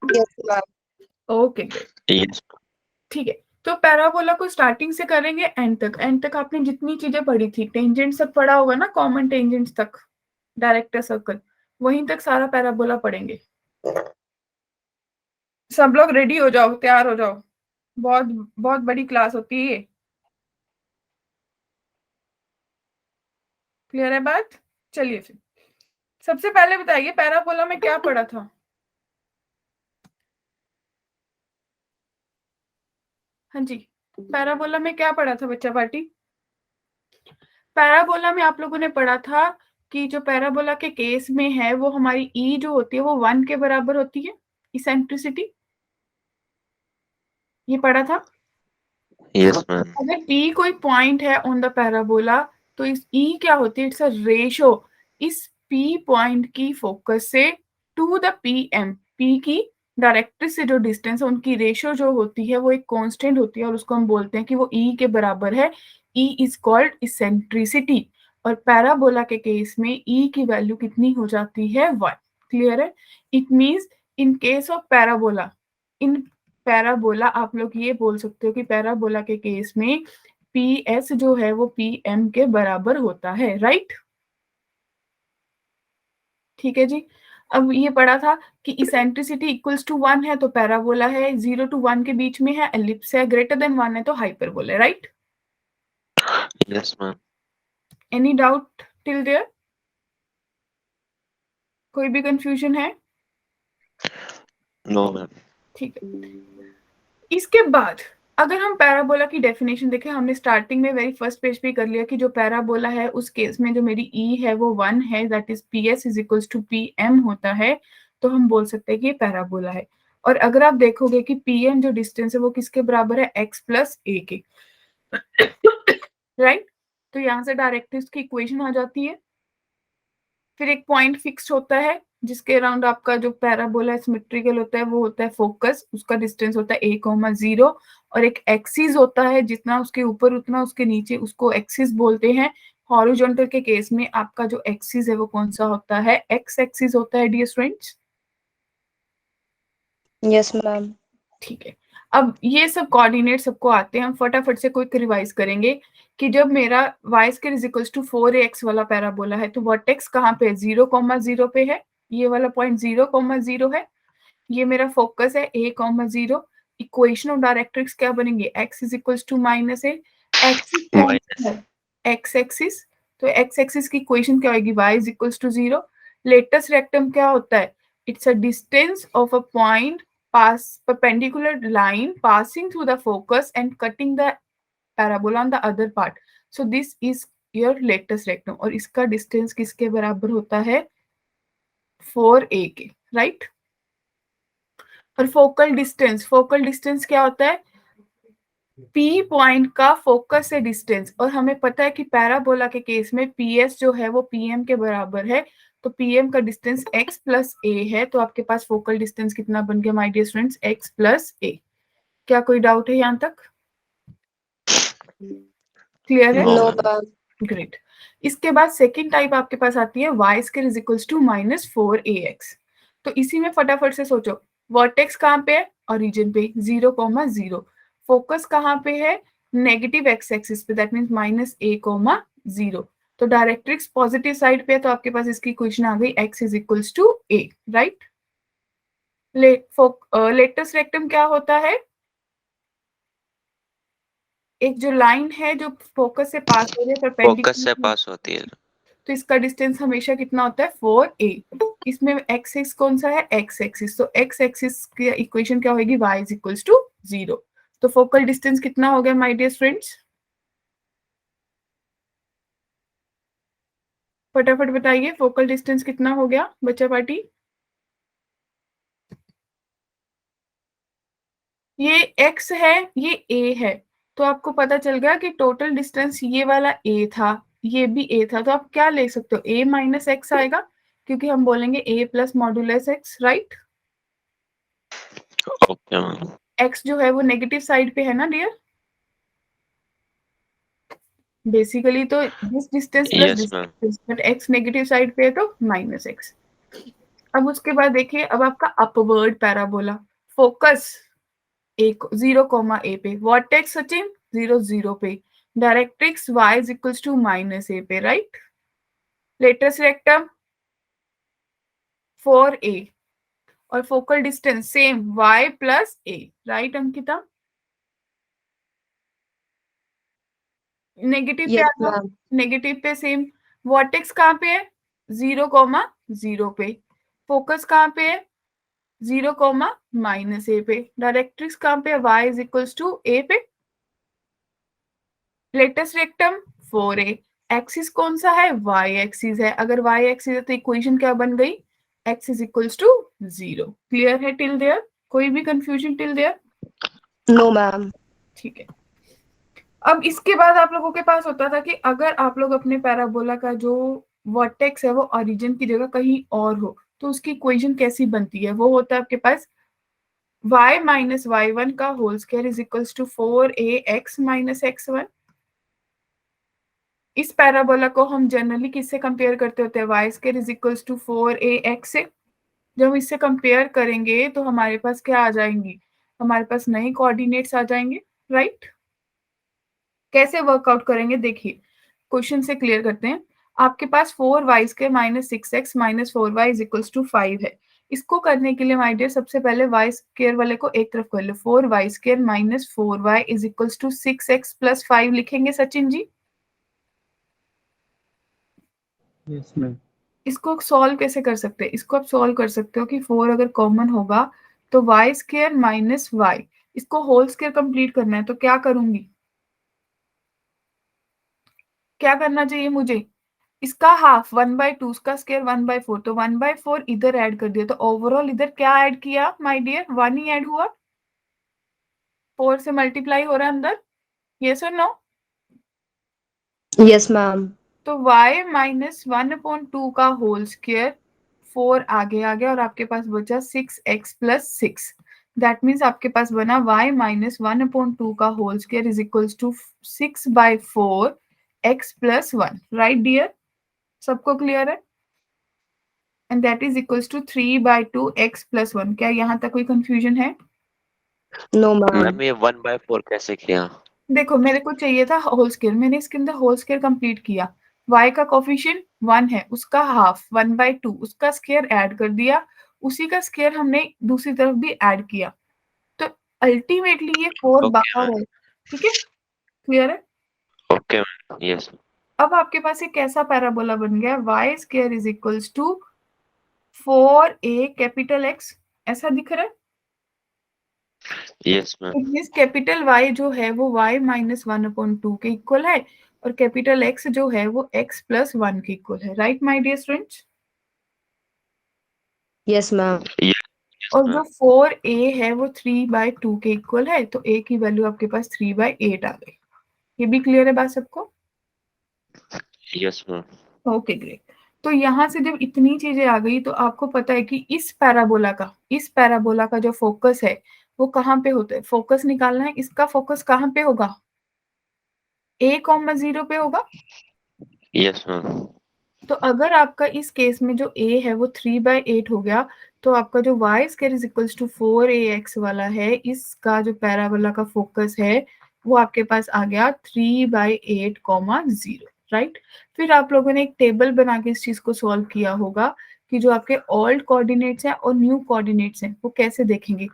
Yes, ma'am. Okay great. Yes. ठीक है, तो पैराबोला को स्टार्टिंग से करेंगे एंड तक। एंड तक आपने जितनी चीजें पढ़ी थी, टेंजेंट सब पढ़ा होगा ना, कॉमन टेंजेंट्स तक, डायरेक्टर सर्कल, वहीं तक सारा पैराबोला पढ़ेंगे। सब लोग रेडी हो जाओ, तैयार हो जाओ, बहुत बहुत बड़ी क्लास होती है ये। क्लियर है बात? चलिए फिर सबसे पहले बताइए पैराबोला में क्या पढ़ा था? हाँ जी, पैराबोला में क्या पढ़ा था बच्चा पार्टी? पैराबोला में आप लोगों ने पढ़ा था कि जो पैराबोला के केस में है वो हमारी ई जो होती है वो 1 के बराबर होती है, इसेंट्रिसिटी, ये पढ़ा था। Yes, ma'am. अगर पी कोई पॉइंट है ऑन द पैराबोला तो इस ई क्या होती है? इट्स अ रेशो इस पी पॉइंट की फोकस से to the P M. P की डायरेक्ट्रिक्स से जो डिस्टेंस है उनकी रेशो जो होती है वो एक कांस्टेंट होती है और उसको हम बोलते हैं कि वो ई के बराबर है। E is called eccentricity. और पैराबोला के केस में ई की वैल्यू कितनी हो जाती है? 1। क्लियर है? It means in case of parabola, in parabola आप लोग ये बोल सकते हो कि पैराबोला के केस में पी एस जो है वो पी एम के बराबर होता है, राइट? ठीक है जी। अब ये पढ़ा था कि इसेंट्रिसिटी इक्वल्स टू 1 है तो पैराबोला है, 0 to 1 के बीच में है एलिप्स है, ग्रेटर देन 1 है तो हाइपरबोला है, right? Yes, ma'am. Any doubt till there? कोई भी कंफ्यूजन है? No, ma'am. ठीक है। इसके बाद अगर हम पैराबोला की डेफिनेशन देखें, हमने स्टार्टिंग में वेरी फर्स्ट पेज पे कर लिया कि जो पैराबोला है उस केस में जो मेरी ई है वो 1 है, that is P S is equals to P M होता है, तो हम बोल सकते हैं कि ये पैराबोला है। और अगर आप देखोगे कि पी एम जो डिस्टेंस है वो किसके बराबर है? एक्स प्लस ए के, राइट? तो यहाँ से डायरेक्टली उसकी इक्वेशन आ जाती है। फिर एक पॉइंट फिक्स होता है जिसके अराउंड आपका जो पैराबोला सिमेट्रिकल होता है वो होता है फोकस, उसका डिस्टेंस होता है a, 0। और एक एक्सिस होता है, जितना उसके ऊपर उतना उसके नीचे, उसको एक्सिस बोलते हैं। हॉरिजॉन्टल के केस में आपका जो एक्सिस है वो कौन सा होता है? एक्स एक्सिस होता है डियर स्टूडेंट्स। Yes, ma'am. ठीक है, अब ये सब कोऑर्डिनेट सबको आते हैं, हम फटाफट से क्विक रिवाइज करेंगे कि जब मेरा y square is equals to 4ax वाला पैराबोला है तो वर्टेक्स कहाँ पे है? 0,0 पे है, ये वाला पॉइंट 0,0 है, ये मेरा फोकस है a, 0। इक्वेशन ऑफ डायरेक्ट्रिक्स क्या बनेंगे? x is equals to minus a. Axis कौन सा Minus. है? X axis. तो एक्स एक्सिस की इक्वेशन क्या होगी? y is equals to 0। Latus rectum क्या होता है? It's a distance of a point pass perpendicular line passing through the focus and cutting the parabola on the other part. So this is your latest rectum और इसका distance किसके बराबर होता है? 4a के, राइट? और फोकल डिस्टेंस क्या होता है? P पॉइंट का फोकस से डिस्टेंस। और हमें पता है कि पैराबोला के केस में PS जो है वो PM के बराबर है, तो PM का डिस्टेंस x प्लस a है, तो आपके पास फोकल डिस्टेंस कितना बन गया my dear students? x plus a। क्या कोई डाउट है यहाँ तक? क्लियर है? No, No, ma'am. ma'am. Great. इसके बाद सेकेंड टाइप आपके पास आती है y square is equals to minus 4ax। तो इसी में फटाफट से सोचो, वर्टेक्स कहाँ पे है? ओरिजिन पे 0,0। फोकस कहाँ पे है? नेगेटिव एक्स एक्सिस पे, दैट मींस माइनस a,0। तो डायरेक्ट्रिक्स पॉजिटिव साइड पे है तो आपके पास इसकी इक्वेशन आ गई x is equals to a, right? Latus rectum क्या होता है? एक जो लाइन है जो फोकस से पास हो रही है Focus से परपेंडिकुलर, पास होती है. तो इसका डिस्टेंस हमेशा कितना होता है? 4a। इसमें एक्स एक्स कौन सा है? X axis. तो एक्स एक्सिस की इक्वेशन क्या होगी? y is equals to 0। तो फोकल डिस्टेंस कितना हो गया माय डियर फ्रेंड्स? फटाफट बताइए, फोकल डिस्टेंस कितना हो गया बच्चा पार्टी? ये x है, ये a है, तो आपको पता चल गया कि टोटल डिस्टेंस ये वाला a था, ये भी a था, तो आप क्या ले सकते हो? a माइनस एक्स आएगा, क्योंकि हम बोलेंगे a plus modulus x, right? Okay, ma'am. x जो है वो नेगेटिव साइड पे है ना डियर? बेसिकली तो this distance plus Yes, this ma'am. Distance, but x negative side पे है तो माइनस एक्स। अब उसके बाद देखिए, अब आपका अपवर्ड पैराबोला, फोकस 0, a पे, वर्टेक्स सचिन 0, 0 पे, directrix y is equals to -a पे, राइट। लेटस रेक्टम 4a और focal distance same y plus a, right Ankita. Negative पे Yes, आ जाओ, ma'am. नेगेटिव पे सेम, वर्टेक्स कहाँ पे है 0, 0 पे, फोकस कहाँ पे है 0, -a पे, डायरेक्ट्रिक्स कहाँ पे है y is equals to a पे, लेटस रेक्टम 4a, एक्सिस कौन सा है y एक्सिस है, अगर y एक्सिस है तो इक्वेशन क्या बन गई, x is equals to 0। Clear है टिल देयर, कोई भी confusion till there? No, ma'am. ठीक है। अब इसके बाद आप लोगों के पास होता था कि अगर आप लोग अपने पैराबोला का जो वर्टेक्स है वो ओरिजिन की जगह कहीं और हो तो उसकी इक्वेशन कैसी बनती है, वो होता है आपके पास y माइनस y1 का whole square is equals to 4ax minus x1। इस पैराबोला को हम जनरली किससे कंपेयर करते होते हैं, y square is equals to 4ax से। जब हम इससे कंपेयर करेंगे तो हमारे पास क्या आ जाएंगी, हमारे पास नए कोऑर्डिनेट्स आ जाएंगे, राइट। कैसे वर्कआउट करेंगे देखिए, क्वेश्चन से क्लियर करते हैं। आपके पास 4y² minus 6x minus 4y is equals to 5 है। इसको करने के लिए माय डियर सबसे पहले वाई स्क्वायर वाले को एक तरफ कर लो, 4y² minus 4y is equals to 6x plus 5 लिखेंगे सचिन जी। Yes ma'am. इसको सॉल्व कैसे कर सकते हैं, इसको आप सॉल्व कर सकते हो कि 4 अगर कॉमन होगा तो y² माइनस y, इसको होल स्क्वायर कंप्लीट करना है तो क्या करूंगी, क्या करना चाहिए मुझे, इसका हाफ 1/2, उसका स्क्वायर 1/4, तो 1/4 इधर ऐड कर दिया, तो ओवरऑल इधर क्या ऐड किया माय डियर, 1 ही ऐड हुआ, 4 से मल्टीप्लाई हो रहा है अंदर, यस और नो। Yes, ma'am. तो y माइनस 1/2 का होल स्क्वायर 4 आगे आ गया और आपके पास बचा 6x प्लस 6, दैट मीन्स आपके पास बना y माइनस 1/2 का whole square is equals to 6/4 x plus 1, right dear, सबको क्लियर है, and that is equals to 3/2 x plus 1। क्या यहाँ तक कोई कंफ्यूजन है? No, ma'am. मैम ये 1/4 कैसे किया? देखो मेरे को चाहिए था होल स्क्वायर, मैंने इसके अंदर होल स्क्वायर कंप्लीट किया, y का कोफिशिएंट 1 है, उसका हाफ 1/2, उसका स्क्वायर ऐड कर दिया, उसी का स्क्वायर हमने दूसरी तरफ भी ऐड किया, तो अल्टीमेटली ये 4 ओके बाहर है, ठीक है, क्लियर है। ओके मैम, यस अब आपके पास एक कैसा पैराबोला बन गया, y square is equals to 4a capital x, ऐसा दिख रहा है। यस मैम, इस कैपिटल Y जो है वो y माइनस 1/2 के इक्वल है और कैपिटल X जो है वो x प्लस 1 के इक्वल है, right my dear students. Yes, ma'am. और जो 4a है वो 3/2 के इक्वल है, तो a की वैल्यू आपके पास 3/8 आ गई। ये भी क्लियर है बात सबको? Yes ma'am, okay great. तो यहाँ से जब इतनी चीजें आ गई तो आपको पता है कि इस पैराबोला का जो फोकस है वो कहाँ पे होता है, फोकस निकालना है, इसका फोकस कहाँ पे होगा, a,0 पे होगा। यस मैम, तो अगर आपका इस केस में जो a है वो 3/8 हो गया, तो आपका जो y square is equals to 4ax वाला है, इसका जो पैराबोला का फोकस है वो आपके पास आ गया 3/8, 0, राइट। फिर आप लोगों ने एक टेबल बना के इस चीज को सॉल्व किया होगा कि जो आपके ओल्ड कोऑर्डिनेट्स हैं और न्यू कोऑर्डिनेट्स हैं वो कैसे देखेंगे।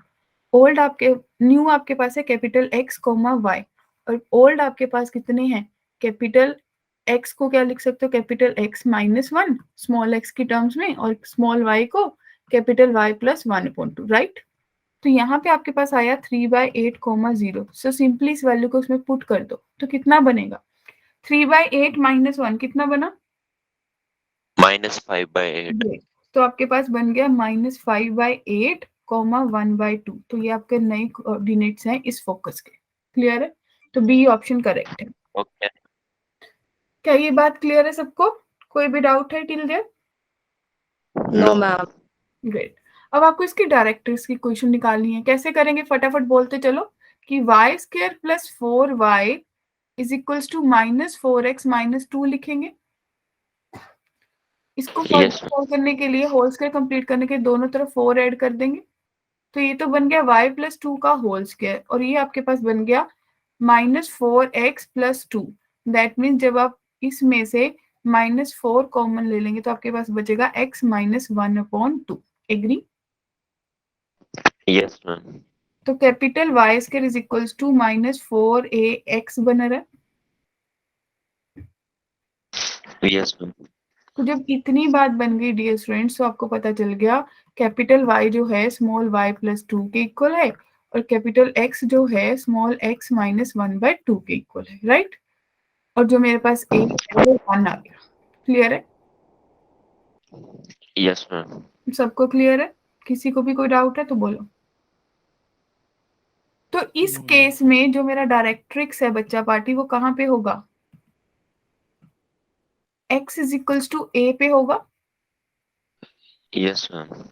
ओल्ड आपके, न्यू आपके पास है कैपिटल x, y, और ओल्ड आपके पास कितने हैं, कैपिटल x को क्या लिख सकते हो, capital x minus 1 small x की टर्म्स में, और स्मॉल y को कैपिटल y प्लस 1/2, राइट। तो यहाँ पे आपके पास आया 3/8, 0, सो सिंपली इस वैल्यू को उसमें पुट कर दो तो कितना बनेगा, 3/8 माइनस 1 कितना बना, -5/8 तो आपके पास बन गया -5/8, 1/2, तो ये आपके नए कोऑर्डिनेट्स हैं इस फोकस के, क्लियर है। तो बी ऑप्शन करेक्ट है। ओके क्या ये बात क्लियर है सबको, कोई भी डाउट है till there? No, ma'am. Great. अब आपको इसकी डायरेक्ट्रिक्स की क्वेश्चन निकालनी है, कैसे करेंगे फटाफट बोलते चलो, कि y square plus 4y is equals to -4x minus 2 लिखेंगे। इसको Yes, ma'am. सॉल्व करने के लिए होल स्क्वायर कंप्लीट करने के दोनों तरफ 4 ऐड कर देंगे, तो ये तो बन गया y प्लस 2 का होल स्क्वायर, और ये आपके पास बन गया -4x प्लस 2। दैट मीन्स जब आप इसमें से -4 कॉमन ले लेंगे तो आपके पास बचेगा x - 1/2। एग्री? Yes, ma'am. तो capital y square is equals to -4ax बन रहा है। Yes, ma'am. तो जब इतनी बात बन गई डियर स्टूडेंट्स, तो आपको पता चल गया कैपिटल Y जो है स्मॉल y प्लस 2 के इक्वल है, और कैपिटल X जो है स्मॉल x - 1/2 के इक्वल है, राइट? और जो मेरे पास a है वो 1 आ गया। क्लियर है? Yes, ma'am. सबको क्लियर है? किसी को भी कोई डाउट है तो बोलो। तो इस केस में जो मेरा डायरेक्ट्रिक्स है बच्चा पार्टी, वो कहाँ पे होगा? x is equals to a पे होगा, Yes, ma'am.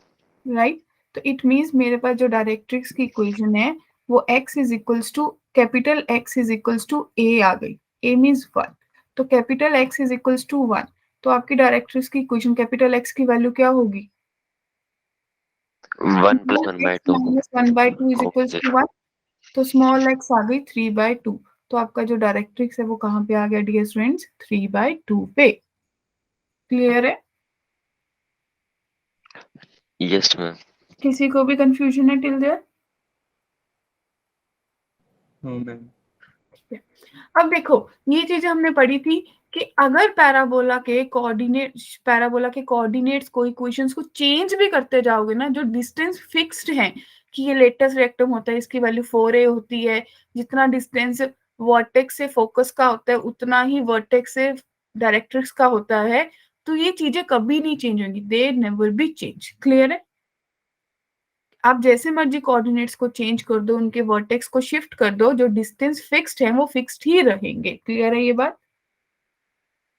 राइट? तो इट मीन्स मेरे पास जो डायरेक्ट्रिक्स की इक्वेशन है वो x is equals to capital X is equals to a आ गई। a मीन्स 1, तो capital X is equals to 1, तो आपकी डायरेक्ट्रिक्स की इक्वेशन कैपिटल X की वैल्यू क्या होगी? 1 plus 1/2. -1/2 is equals Okay. To 1, तो स्मॉल x आ गई 3/2। तो आपका जो डायरेक्ट्रिक्स है वो कहाँ पे आ गया डियर स्टूडेंट्स? 3/2 पे। क्लियर है? Yes, ma'am. किसी को भी कंफ्यूजन है टिल देयर? No, ma'am. अब देखो, ये चीजें हमने पढ़ी थी कि अगर पैराबोला के कोऑर्डिनेट्स को इक्वेशंस को चेंज भी करते जाओगे ना, जो डिस्टेंस फिक्स्ड है कि ये लेटस रेक्टम होता है, इसकी वैल्यू 4a होती है, जितना डिस्टेंस वर्टेक्स से फोकस का होता है उतना ही वर्टेक्स से डायरेक्ट्रिक्स का होता है, तो ये चीजें कभी नहीं चेंज होंगी, they never be change. Clear है? आप जैसे मर्जी कोऑर्डिनेट्स को चेंज कर दो, उनके वर्टेक्स को शिफ्ट कर दो, जो डिस्टेंस फिक्स्ड है वो फिक्स्ड ही रहेंगे। क्लियर है ये बात?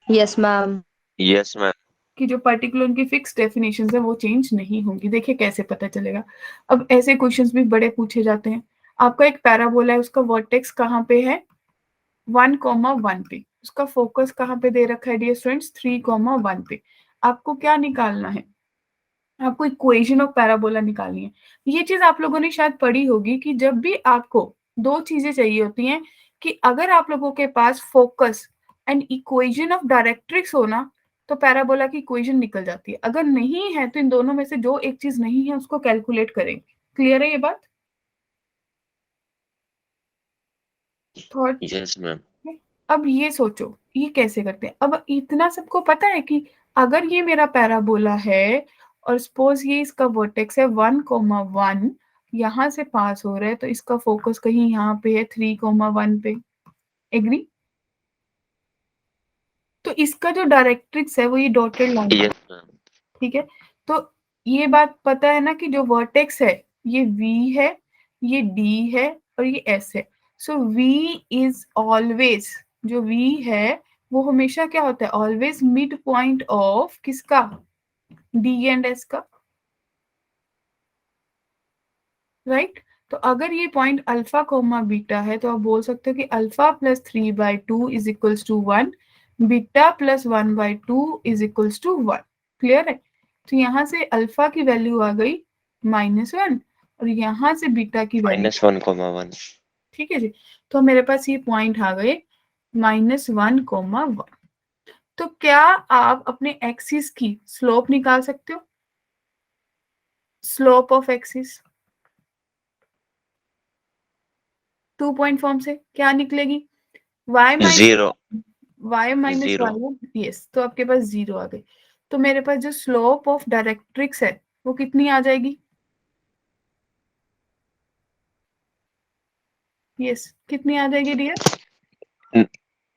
Yes, ma'am. Yes, ma'am. कि जो पर्टिकुलर उनकी फिक्स डेफिनेशन है वो चेंज नहीं होंगी। देखिए कैसे पता चलेगा। अब ऐसे क्वेश्चंस भी बड़े पूछे जाते हैं। आपका एक पैराबोला है, उसका वर्टेक्स कहाँ पे है? 1,1 पे। उसका फोकस कहाँ पे दे रखा है डियर स्टूडेंट्स? 3,1 पे। आपको क्या निकालना है? आपको इक्वेशन ऑफ पैराबोला निकालनी है। ये चीज आप लोगों ने शायद पढ़ी होगी कि जब भी आपको दो चीजें चाहिए होती हैं, कि अगर आप लोगों के पास focus and equation of directrix हो ना, तो पैराबोला की इक्वेशन निकल जाती है। अगर नहीं है तो इन दोनों में से जो एक चीज नहीं है उसको कैलकुलेट करेंगे। क्लियर है ये बात? थॉट? Yes, ma'am. अब ये सोचो ये कैसे करते हैं। अब इतना सबको पता है कि अगर ये मेरा पैराबोला है और सपोज ये इसका वर्टेक्स है 1,1 यहाँ से पास हो रहा है, तो इसका फोकस कहीं यहाँ पे है 3,1 पे। एग्री? तो इसका जो डायरेक्ट्रिक्स है वो ये डॉटेड लाइन, Yes, ma'am. ठीक है? तो ये बात पता है ना कि जो वर्टेक्स है ये V है, ये D है और ये S है। सो V इज ऑलवेज, जो V है वो हमेशा क्या होता है? ऑलवेज मिड पॉइंट ऑफ किसका? D एंड S का, राइट? तो अगर ये पॉइंट अल्फा कोमा बीटा है तो आप बोल सकते हो कि alpha plus 3/2 is equals to 1, beta plus 1/2 is equals to 1। Clear है? तो यहाँ से अल्फा की वैल्यू आ गई -1 और यहाँ से बीटा की वैल्यू, -1,1. ठीक है जी। तो मेरे पास ये पॉइंट आ गए -1,1। तो क्या आप अपने एक्सिस की स्लोप निकाल सकते हो? Slope of axis 2 point form से क्या निकलेगी? y minus 0. y minus 0. y, yes, तो आपके पास 0 आ गई। तो मेरे पास जो स्लोप ऑफ डायरेक्ट्रिक्स है वो कितनी आ जाएगी? यस, कितनी आ जाएगी डियर?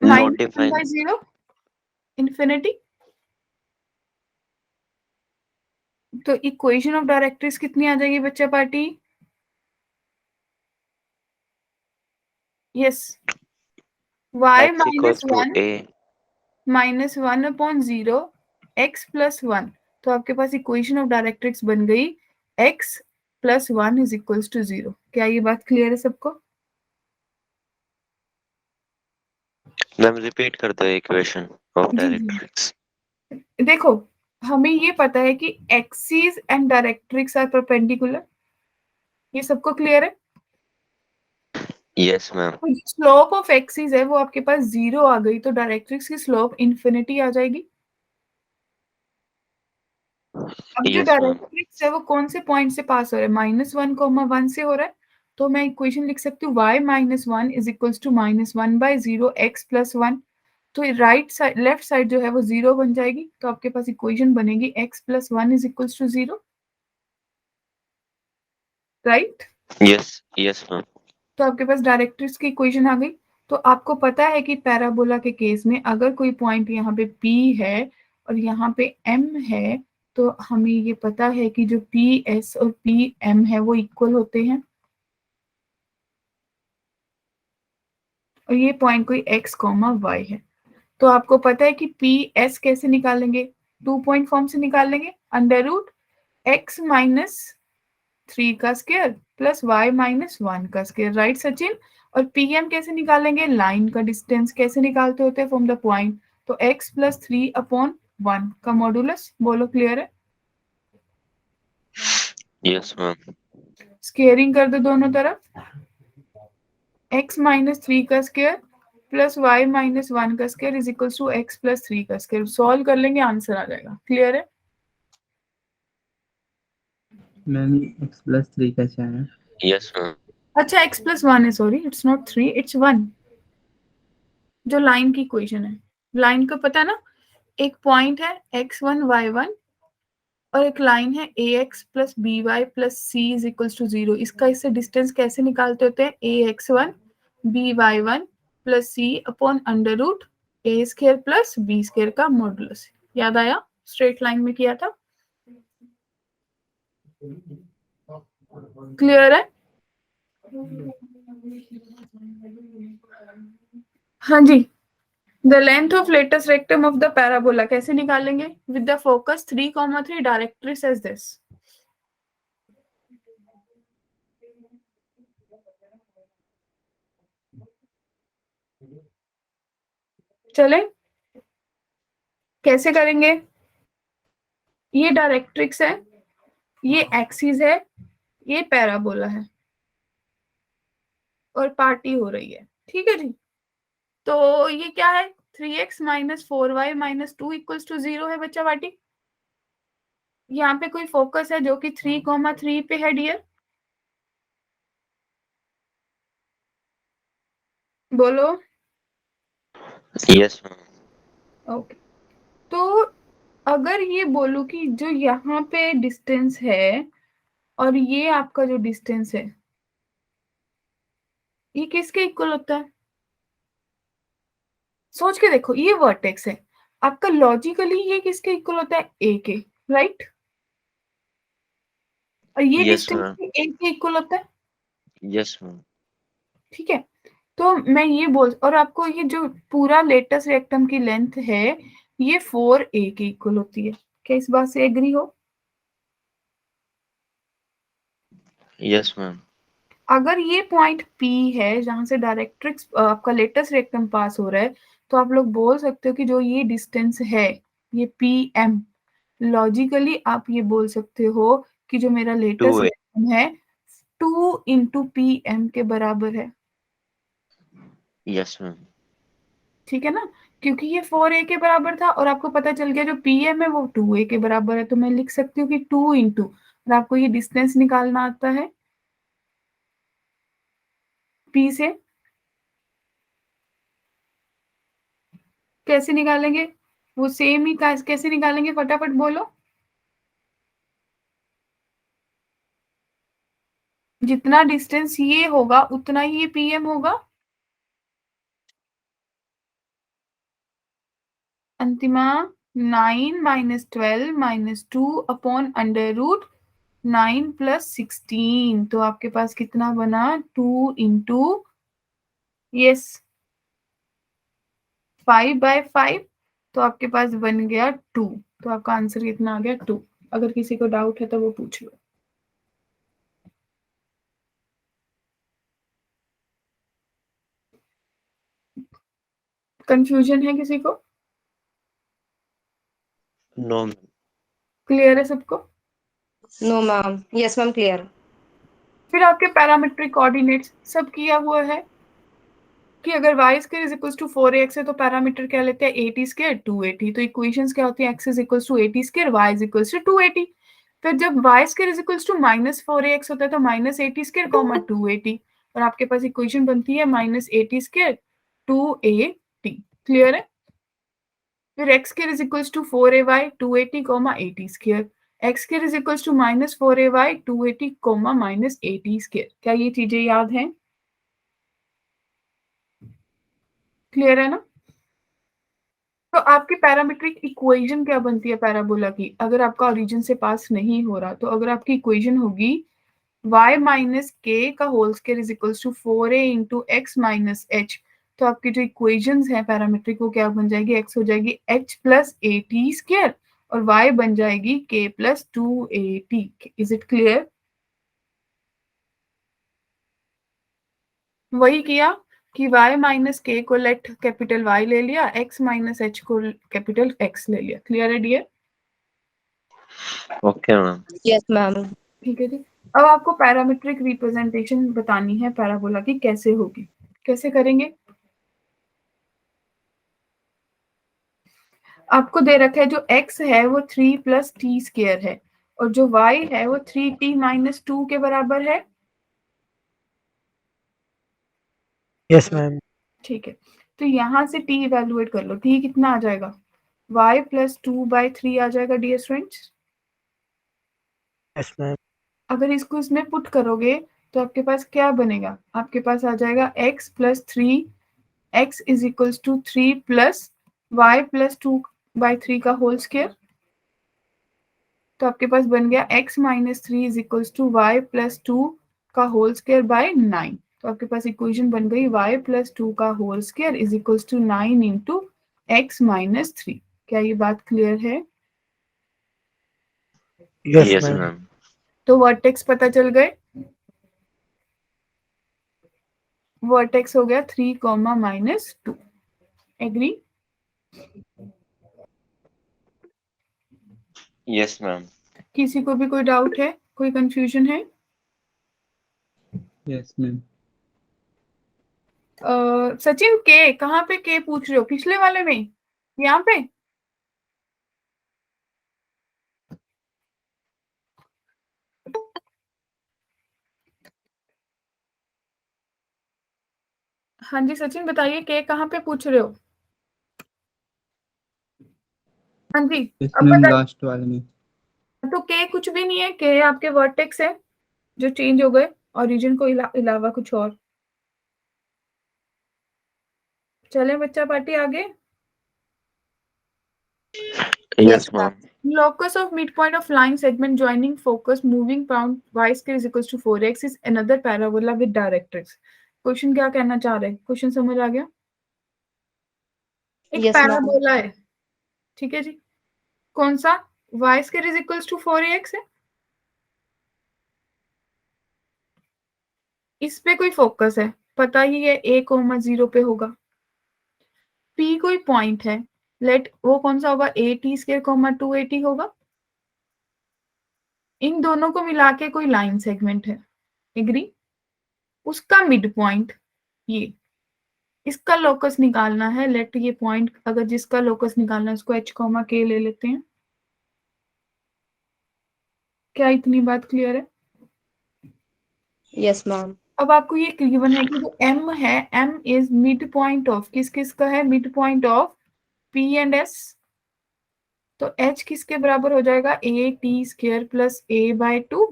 Not defined. -1/0 इंफिनिटी। तो इक्वेशन ऑफ डायरेक्ट्रिक्स कितनी आ जाएगी बच्चा party? Yes, y X equals to A. -1/0 x plus 1। तो आपके पास इक्वेशन ऑफ डायरेक्ट्रिक्स बन गई x plus 1 is equals to 0। क्या ये बात क्लियर है सबको? मैम रिपीट कर दो इक्वेशन ऑफ जी जी, डायरेक्ट्रिक्स. देखो हमें ये पता है कि axis and directrix are perpendicular, ये सबको क्लियर है। Yes, ma'am. तो स्लोप ऑफ एक्सिस है वो आपके पास 0 आ गई, तो डायरेक्ट्रिक्स की स्लोप इन्फिनिटी आ जाएगी। अब जो Yes, ma'am. डायरेक्ट्रिक्स है वो कौन से पॉइंट से पास हो रहा है, -1, 1 से हो रहा है। तो मैं इक्वेशन लिख सकती हूँ y -1 is equals to -1/0 x + 1। तो राइट साइड लेफ्ट साइड जो है वो 0 बन जाएगी, तो आपके पास इक्वेशन बनेगी x + 1 is equals to 0, right. Yes, yes, ma'am. तो आपके पास डायरेक्ट्रिक्स की इक्वेशन आ गई। तो आपको पता है कि पैराबोला के केस में अगर कोई पॉइंट यहाँ पे P है और यहाँ पे M है, तो हमें ये पता है कि जो PS और PM है वो इक्वल होते हैं, और ये पॉइंट कोई x, y है। तो आपको पता है कि PS कैसे निकालेंगे, 2 पॉइंट फॉर्म से निकाल लेंगे, √x - 3 का स्क्वायर प्लस y - 1 का स्क्वायर, राइट सचिन। और PM कैसे निकालेंगे, लाइन का डिस्टेंस कैसे निकालते होते हैं, फ्रॉम द पॉइंट। तो x + 3/1 का मॉडुलस, बोलो क्लियर है। Yes, ma'am. स्क्वेयरिंग कर दो दोनों तरफ, x - 3 का स्क्वायर प्लस y - 1 का square is equal to x + 3 का स्क्वायर। सॉल्व कर लेंगे, आंसर आ जाएगा, क्लियर है। मैम x + 3 का क्या है? Yes, ma'am. अच्छा x + 1 है, सॉरी इट्स नॉट 3 इट्स 1, जो लाइन की इक्वेशन है। लाइन का पता ना, एक पॉइंट है x1 y1 और एक लाइन है ax + by + c is equal to 0। इसका इससे डिस्टेंस कैसे निकालते होते हैं, ax1 by1 + c/√a² + b² का मॉडुलस। याद आया, स्ट्रेट लाइन में किया था, क्लियर है। हाँ जी। The length of latus rectum of the parabola कैसे निकालेंगे, with the focus 3,3 directrix as this. चले, कैसे करेंगे, ये डायरेक्ट्रिक्स है, ये एक्सिस है, ये पैराबोला है और पार्टी हो रही है, ठीक है जी। तो ये क्या है, 3x - 4y - 2 = 0 है बच्चा पार्टी। यहाँ पे कोई फोकस है जो कि 3,3 पे है डियर, बोलो। Yes, ma'am. ओके, तो अगर ये बोलूं कि जो यहाँ पे डिस्टेंस है और ये आपका जो डिस्टेंस है, ये किसके इक्वल होता है, सोच के देखो। ये वर्टेक्स है आपका, लॉजिकली ये किसके इक्वल होता है, ए के, राइट। और ये Yes, डिस्टेंस ma'am. ए के इक्वल होता है, Yes, ma'am. ठीक है। तो मैं ये बोल, और आपको ये जो पूरा लेटस रेक्टम की लेंथ है ये 4a के इक्वल होती है, क्या इस बात से एग्री हो। Yes, ma'am. अगर ये पॉइंट P है जहां से डायरेक्ट्रिक्स आपका लेटस रेक्टम पास हो रहा है, तो आप लोग बोल सकते हो कि जो ये डिस्टेंस है ये PM, लॉजिकली आप ये बोल सकते हो कि जो मेरा लेटस 2A. रेक्टम है 2 × PM के बराबर है, Yes, ma'am. ठीक है ना। क्योंकि ये 4a के बराबर था और आपको पता चल गया जो PM है वो 2a के बराबर है, तो मैं लिख सकती हूँ कि 2 × और आपको ये डिस्टेंस निकालना आता है P से, कैसे निकालेंगे, वो सेम ही कैसे निकालेंगे, फटाफट बोलो। जितना डिस्टेंस ये होगा उतना ही ये PM होगा, अंतिमा 9 - 12 - 2/√9 + 16। तो आपके पास कितना बना, 2 × यस 5/5, तो आपके पास बन गया 2। तो आपका आंसर कितना आ गया, 2। अगर किसी को डाउट है तो वो पूछ लो। कंफ्यूजन है किसी को, No, ma'am. क्लियर है सबको? No ma'am, yes ma'am clear. फिर आपके पैरामीट्रिक कोऑर्डिनेट्स सब किया हुआ है कि अगर y square is equal to 4ax है तो पैरामीटर क्या लेते हैं 8t स्क्वायर 280। तो इक्वेशंस क्या होती है x is equal to 80 square y is equal to 280। फिर जब y square is equal to -4ax होता है तो -80 स्क्वायर 280 और आपके पास इक्वेशन बनती है -80 स्क्वायर 280। क्लियर है? फिर x square is equal to 4ay 280 80 square x square is equal to -4ay 280 -80 square. क्या ये चीजें याद हैं? क्लियर है ना? तो आपकी पैरामीट्रिक इक्वेशन क्या बनती है पैराबोला की? अगर आपका ओरिजिन से पास नहीं हो रहा तो अगर आपकी इक्वेशन होगी y माइनस के का whole square is equals to 4a into x minus h, तो आपकी जो इक्वेशंस है पैरामीट्रिक वो क्या बन जाएगी? x हो जाएगी h plus A T square और y बन जाएगी k plus 2at। Is it clear? वही किया कि y माइनस के को लेट कैपिटल Y ले लिया, x माइनस h को कैपिटल X ले लिया। क्लियर है dear? Okay ma'am. Yes ma'am. ठीक है जी। अब आपको पैरामीट्रिक रिप्रेजेंटेशन बतानी है पैराबोला की, कैसे होगी, कैसे करेंगे? आपको दे रखा है जो x है वो 3 प्लस टी स्क्वायर है और जो y है वो 3t माइनस 2 के बराबर है। Yes ma'am. ठीक है, तो यहाँ से t इवेलुएट कर लो। t कितना आ जाएगा? y प्लस 2/3 आ जाएगा डियर स्टूडेंट्स। Yes ma'am. अगर इसको इसमें पुट करोगे तो आपके पास क्या बनेगा? आपके पास आ जाएगा x plus 3 x is equals to 3 plus y plus 2/3 का होल स्क्वायर। तो आपके पास बन गया x minus 3 is equals to y plus 2 का होल स्क्वायर बाय 9। तो आपके पास इक्वेशन बन गई y प्लस 2 का whole square is equals to 9 into x minus 3। क्या ये बात क्लियर है? Yes yes ma'am. मैम। तो वर्टेक्स पता चल गए। वर्टेक्स हो गया 3 comma minus 2। Agree? Yes ma'am. किसी को भी कोई डाउट है, कोई कंफ्यूजन है? Yes ma'am. सचिन के कहाँ पे के पूछ रहे हो? पिछले वाले में यहाँ पे? हाँ जी सचिन बताइए, के कहाँ पे पूछ रहे हो? हाँ जी यस अब मैम, बताइए। लास्ट वाले में। तो के कुछ भी नहीं है, के आपके वर्टेक्स है जो चेंज हो गए ओरिजिन को अलावा कुछ और। चले बच्चा पार्टी आगे। Yes ma'am. Locus of midpoint of line segment joining focus moving pound y square is equals to 4x is another parabola with directrix। Question क्या कहना चाह रहे हैं? क्वेश्चन समझ आ गया? एक Yes, ma'am. पैराबोला है, ठीक है जी। कौन सा? y square is equals to 4ax है। इस पे कोई फोकस है, पता ही है a,0 पे होगा। p कोई पॉइंट है, लेट वो कौन सा होगा? at स्क्वायर 280 होगा। इन दोनों को मिला के कोई लाइन सेगमेंट है, एग्री? उसका मिड पॉइंट ये, इसका लोकस निकालना है। लेट ये पॉइंट, अगर जिसका लोकस निकालना है उसको h कॉमा k ले लेते हैं। क्या इतनी बात क्लियर है? Yes, ma'am. अब आपको ये गिवन है कि जो m है, m is mid point of किस किस का है? Mid point of p and s। तो h किसके बराबर हो जाएगा? a t square plus a by 2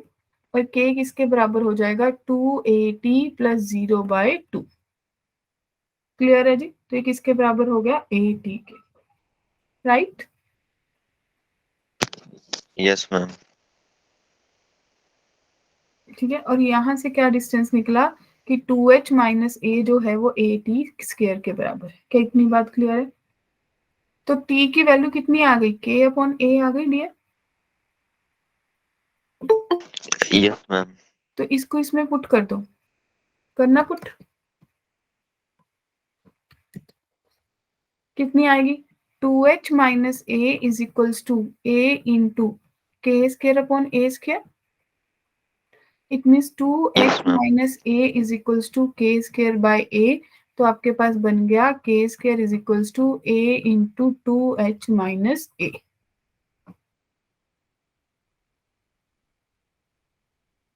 और k किसके बराबर हो जाएगा? 2at plus 0/2। क्लियर है जी? तो ये किसके बराबर हो गया? at के, राइट? Yes ma'am. ठीक है, और यहाँ से क्या डिस्टेंस निकला कि 2h माइनस ए जो है वो at स्क्वायर के बराबर है। क्या इतनी बात क्लियर है? तो t की वैल्यू कितनी आ गई? k अपॉन a आ गई डियर। Yes ma'am. तो इसको इसमें पुट कर दो, करना पुट। कितनी आएगी? 2h minus a is equals to a into k square upon a square. It means 2x Yes, ma'am. minus a is equals to k square by a. तो आपके पास बन गया k square is equals to a into 2h minus a.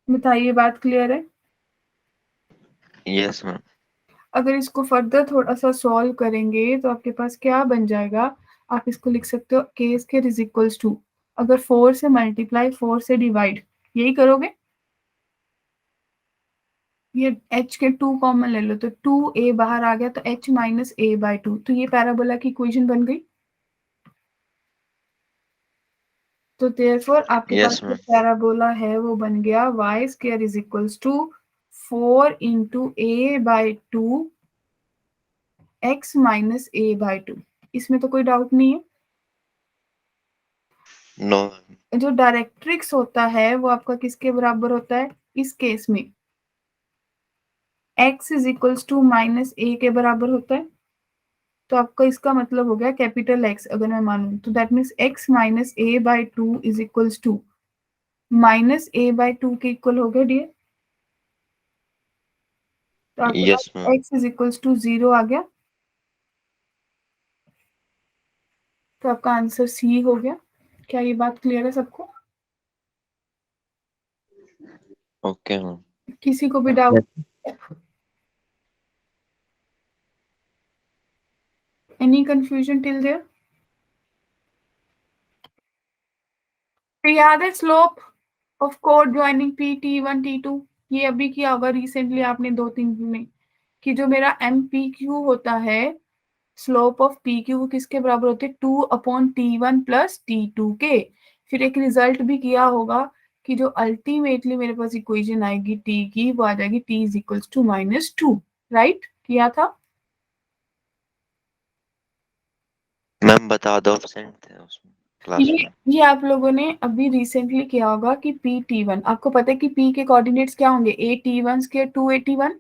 बताइए, बात clear है? Yes, ma'am. अगर इसको फर्दर थोड़ा सा सॉल्व करेंगे तो आपके पास क्या बन जाएगा, आप इसको लिख सकते हो k square is equals to, अगर 4 से मल्टीप्लाई 4 से डिवाइड यही करोगे, ये h के 2 कॉमन ले लो तो 2a बाहर आ गया तो h माइनस a बाई 2, तो ये पैराबोला की इक्वेशन बन गई। तो देयरफॉर आपके Yes, पास जो ma'am. पैराबोला है वो बन गया y square is equals to 4 into a by 2 x minus a by 2। इसमें तो कोई डाउट नहीं है। No, ma'am. जो डायरेक्ट्रिक्स होता है वो आपका किसके बराबर होता है? इस केस में x is equals to minus a के बराबर होता है। तो आपका इसका मतलब हो गया कैपिटल X अगर मैं मानूं तो that means x minus a by 2 is equals to minus a by 2 के इक्वल हो गया डियर। तो आपके Yes, पास ma'am. x is equals to 0 आ गया। तो आपका आंसर सी हो गया। क्या ये बात क्लियर है सबको? Okay, ma'am. किसी को भी doubt? Any confusion till there? तो याद है स्लोप ऑफ कोड ज्वाइनिंग पी T1 T2, ये अभी किया होगा रिसेंटली आपने 2-3 दिन में, कि जो मेरा MPQ होता है स्लोप ऑफ PQ किसके बराबर होते हैं? 2/T1 प्लस T2 के। फिर एक रिजल्ट भी किया होगा कि जो अल्टीमेटली मेरे पास इक्वेशन आएगी T की वो आ जाएगी T is equals to -2, right? किया था। मैम बता दो, ऑब्सेंट थे उसमें क्लास में। ये आप लोगों ने अभी रिसेंटली किया होगा कि PT1, आपको पता है कि P के कोऑर्डिनेट्स क्या होंगे? AT1 स्क्वायर 2AT1,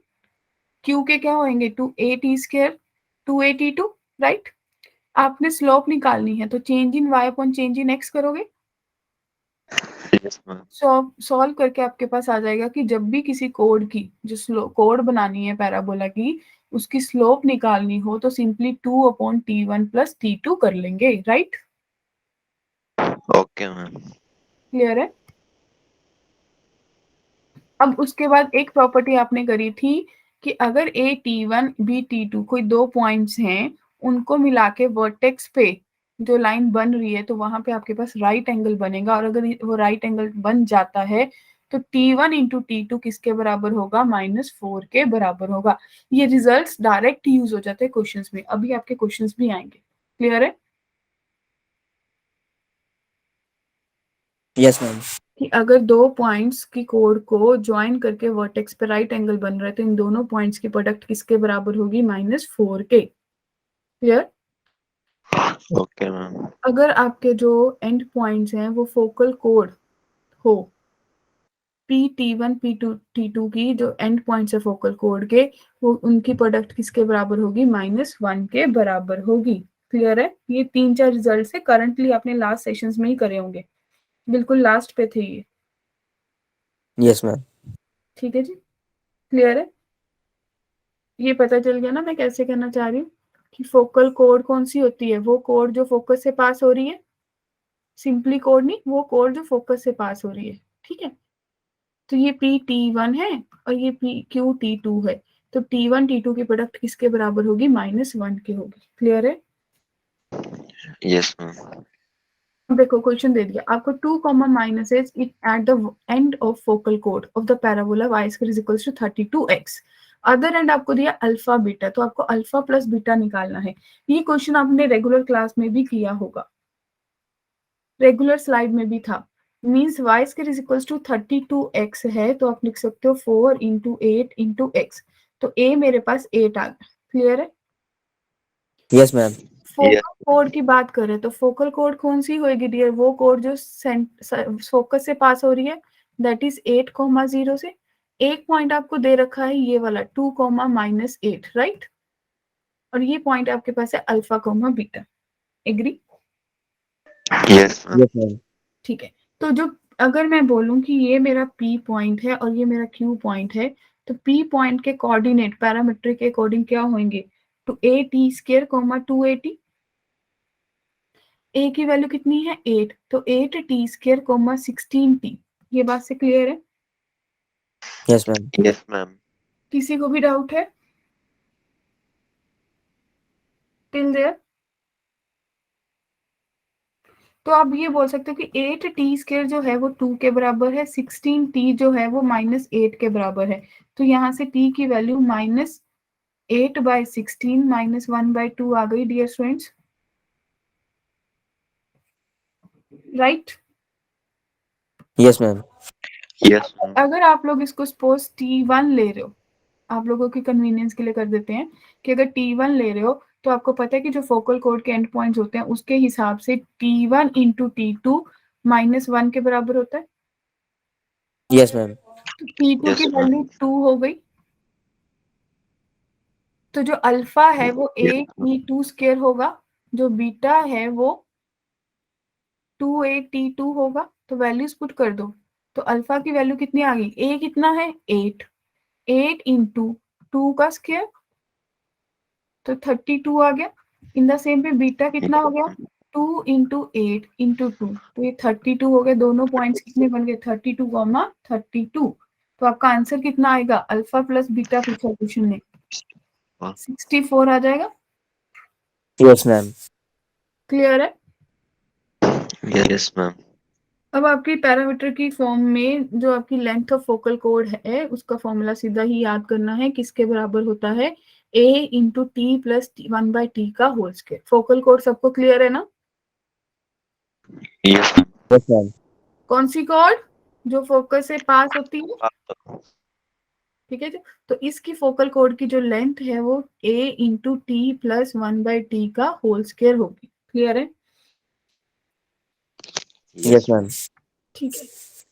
Q के क्या होंगे? 2AT square 2AT2, right? आपने स्लोप निकालनी है तो change in y upon change in x करोगे। Yes, ma'am. सॉल्व करके आपके पास आ जाएगा कि जब भी किसी कोड की जो कोड बनानी है पैराबोला की, उसकी स्लोप निकालनी हो तो सिंपली 2/T1 प्लस T2 कर लेंगे, राइट? Okay, ma'am. क्लियर है? अब उसके बाद एक प्रॉपर्टी आपने करी थी कि अगर A T1 B T2 कोई दो पॉइंट्स हैं, उनको मिला के वर्टेक्स पे जो लाइन बन रही है तो वहां पे आपके पास राइट एंगल बनेगा, और अगर वो राइट एंगल बन जाता है तो T1 इंटू T2 किसके बराबर होगा? -4 के बराबर होगा। ये रिजल्ट्स डायरेक्ट यूज हो जाते हैं क्वेश्चंस में, अभी आपके क्वेश्चंस भी आएंगे। क्लियर है? Yes, ma'am. कि अगर दो पॉइंट्स की कोड को ज्वाइन करके वर्टेक्स पे राइट एंगल बन रहा है तो इन दोनों पॉइंट्स की प्रोडक्ट किसके बराबर होगी? -4 के। क्लियर? Okay, ma'am. अगर आपके जो एंड पॉइंट्स हैं वो फोकल कोड हो, T1 T2 की जो एंड पॉइंट्स है फोकल कोड के, वो उनकी प्रोडक्ट किसके बराबर होगी? -1 के बराबर होगी। क्लियर है? ये 3-4 रिजल्ट से करंटली आपने लास्ट सेशंस में ही करे होंगे, बिल्कुल लास्ट पे थे ये। Yes, ma'am. ठीक है जी, क्लियर है? ये पता चल गया ना मैं कैसे कहना चाह रही हूँ कि फोकल कोड कौन सी होती है? वो कोड जो फोकस से पास हो रही है, सिंपली कोड नहीं, वो कोड जो फोकस से पास हो रही है। ठीक है? तो ये T1 है और ये T2 है, तो T1 T2 की प्रोडक्ट किसके बराबर होगी? -1 की होगी। क्लियर है? Yes, ma'am. देखो क्वेश्चन दे दिया आपको, 2, -s at the end of focal कोड of the parabola y square is equals to 32x। Other end आपको दिया अल्फा बीटा, तो आपको अल्फा प्लस बीटा निकालना है। ये क्वेश्चन आपने रेगुलर क्लास में भी किया होगा, रेगुलर स्लाइड में भी था। Means y square is equals to 32x है, तो आप लिख सकते हो 4 इंटू 8 इंटू x, तो a मेरे पास 8 आ गया। क्लियर है? Yes, ma'am. फोकल कोड की बात करें तो फोकल कोड कौन सी होगी डियर? वो कोड जो फोकस से पास हो रही है, दैट इज 8,0 से। एक पॉइंट आपको दे रखा है ये वाला 2, -8, राइट? और ये पॉइंट आपके पास है alpha, beta. Agree? Yes, ma'am. Yes, ma'am. ठीक है, तो जो अगर मैं बोलूं कि ये मेरा P पॉइंट है और ये मेरा Q पॉइंट है, तो P पॉइंट के कोऑर्डिनेट पैरामीट्रिक के अकॉर्डिंग क्या होंगे? Two A T square comma 280। A की वैल्यू कितनी है 8, तो 8t स्क्वायर कॉमा 16t। ये बात से क्लियर है? Yes, ma'am. Yes, ma'am. किसी को भी डाउट है टिल देयर? तो आप ये बोल सकते हो कि 8t स्क्वायर जो है वो 2 के बराबर है, 16t जो है वो -8 के बराबर है। तो यहाँ से t की वैल्यू -8/16 -1/2 आ गई dear students, right? Yes, ma'am. Yes, ma'am. अगर आप लोग इसको सपोज t1 ले रहे हो, आप लोगों की कन्वीनियंस के लिए कर देते हैं कि अगर t1 ले रहे हो तो आपको पता है कि जो फोकल कोड के एंड पॉइंट्स होते हैं उसके हिसाब से t1 इंटू t2 -1 के बराबर होता है। Yes, ma'am. तो t2 Yes, की ma'am. वैल्यू 2 हो गई, तो जो अल्फा है वो Yes, a-t2 स्क्वायर होगा, जो बीटा है वो 2a-t2 होगा। तो वैल्यूज पुट कर दो, तो अल्फा की वैल्यू कितनी आ गई? a कितना है 8, 8 इंटू 2 का स्क्वायर तो 32 आ गया। इन द सेम पे बीटा कितना हो गया? 2 इंटू 8 इंटू 2, तो ये 32 हो गए। दोनों पॉइंट्स कितने बन गए? 32 कॉमा 32। तो आपका आंसर कितना आएगा? अल्फा प्लस बीटा पूछा क्वेश्चन ने, 64 आ जाएगा। Yes, ma'am. क्लियर है? yes, ma'am. अब आपकी पैरामीटर की फॉर्म में जो आपकी लेंथ ऑफ फोकल कोड है उसका फॉर्मूला सीधा ही याद करना है, किसके बराबर होता है? a into T plus 1/t का होल स्क्वायर। फोकल कोड सबको क्लियर है ना? Yes, Yes, ma'am. कौन सी कोड? जो फोकस से पास होती है, ma'am. ठीक है जी। तो इसकी फोकल कोड की जो लेंथ है वो a into T plus 1/t का होल स्क्वायर होगी। क्लियर है? Yes, ma'am. ठीक है।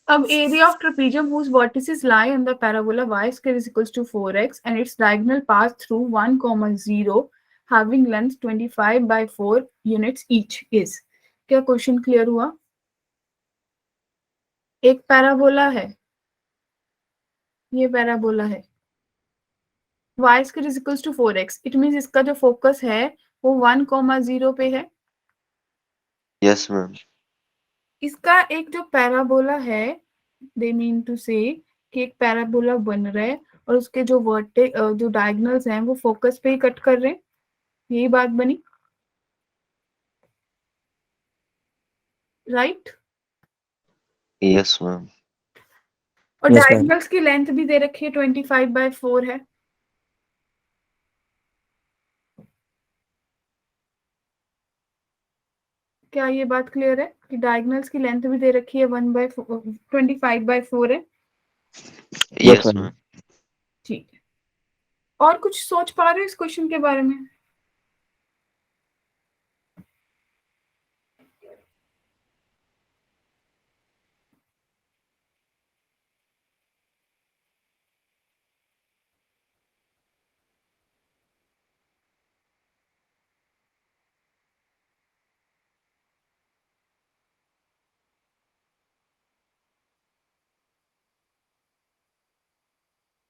अब area of trapezium whose vertices lie on the parabola y square is equals to 4x and its diagonal pass through 1, 0 having length 25/4 units each is। क्या question clear हुआ? एक parabola है, ये parabola है, y square is equals to 4x, it means इसका जो focus है वो 1, 0 पे है। Yes, ma'am. इसका एक जो पैराबोला है, दे मीन टू से कि एक पैराबोला बन रहा है और उसके जो जो डायगोनल्स हैं वो फोकस पे ही कट कर रहे हैं, यही बात बनी, राइट? Yes, ma'am. और Yes, ma'am. डायगोनल्स की लेंथ भी दे रखी है 25/4 है। क्या ये बात क्लियर है कि डायगोनल्स की लेंथ भी दे रखी है 25/4 है? Yes, ma'am. ma'am. ठीक है। और कुछ सोच पा रहे हो इस क्वेश्चन के बारे में?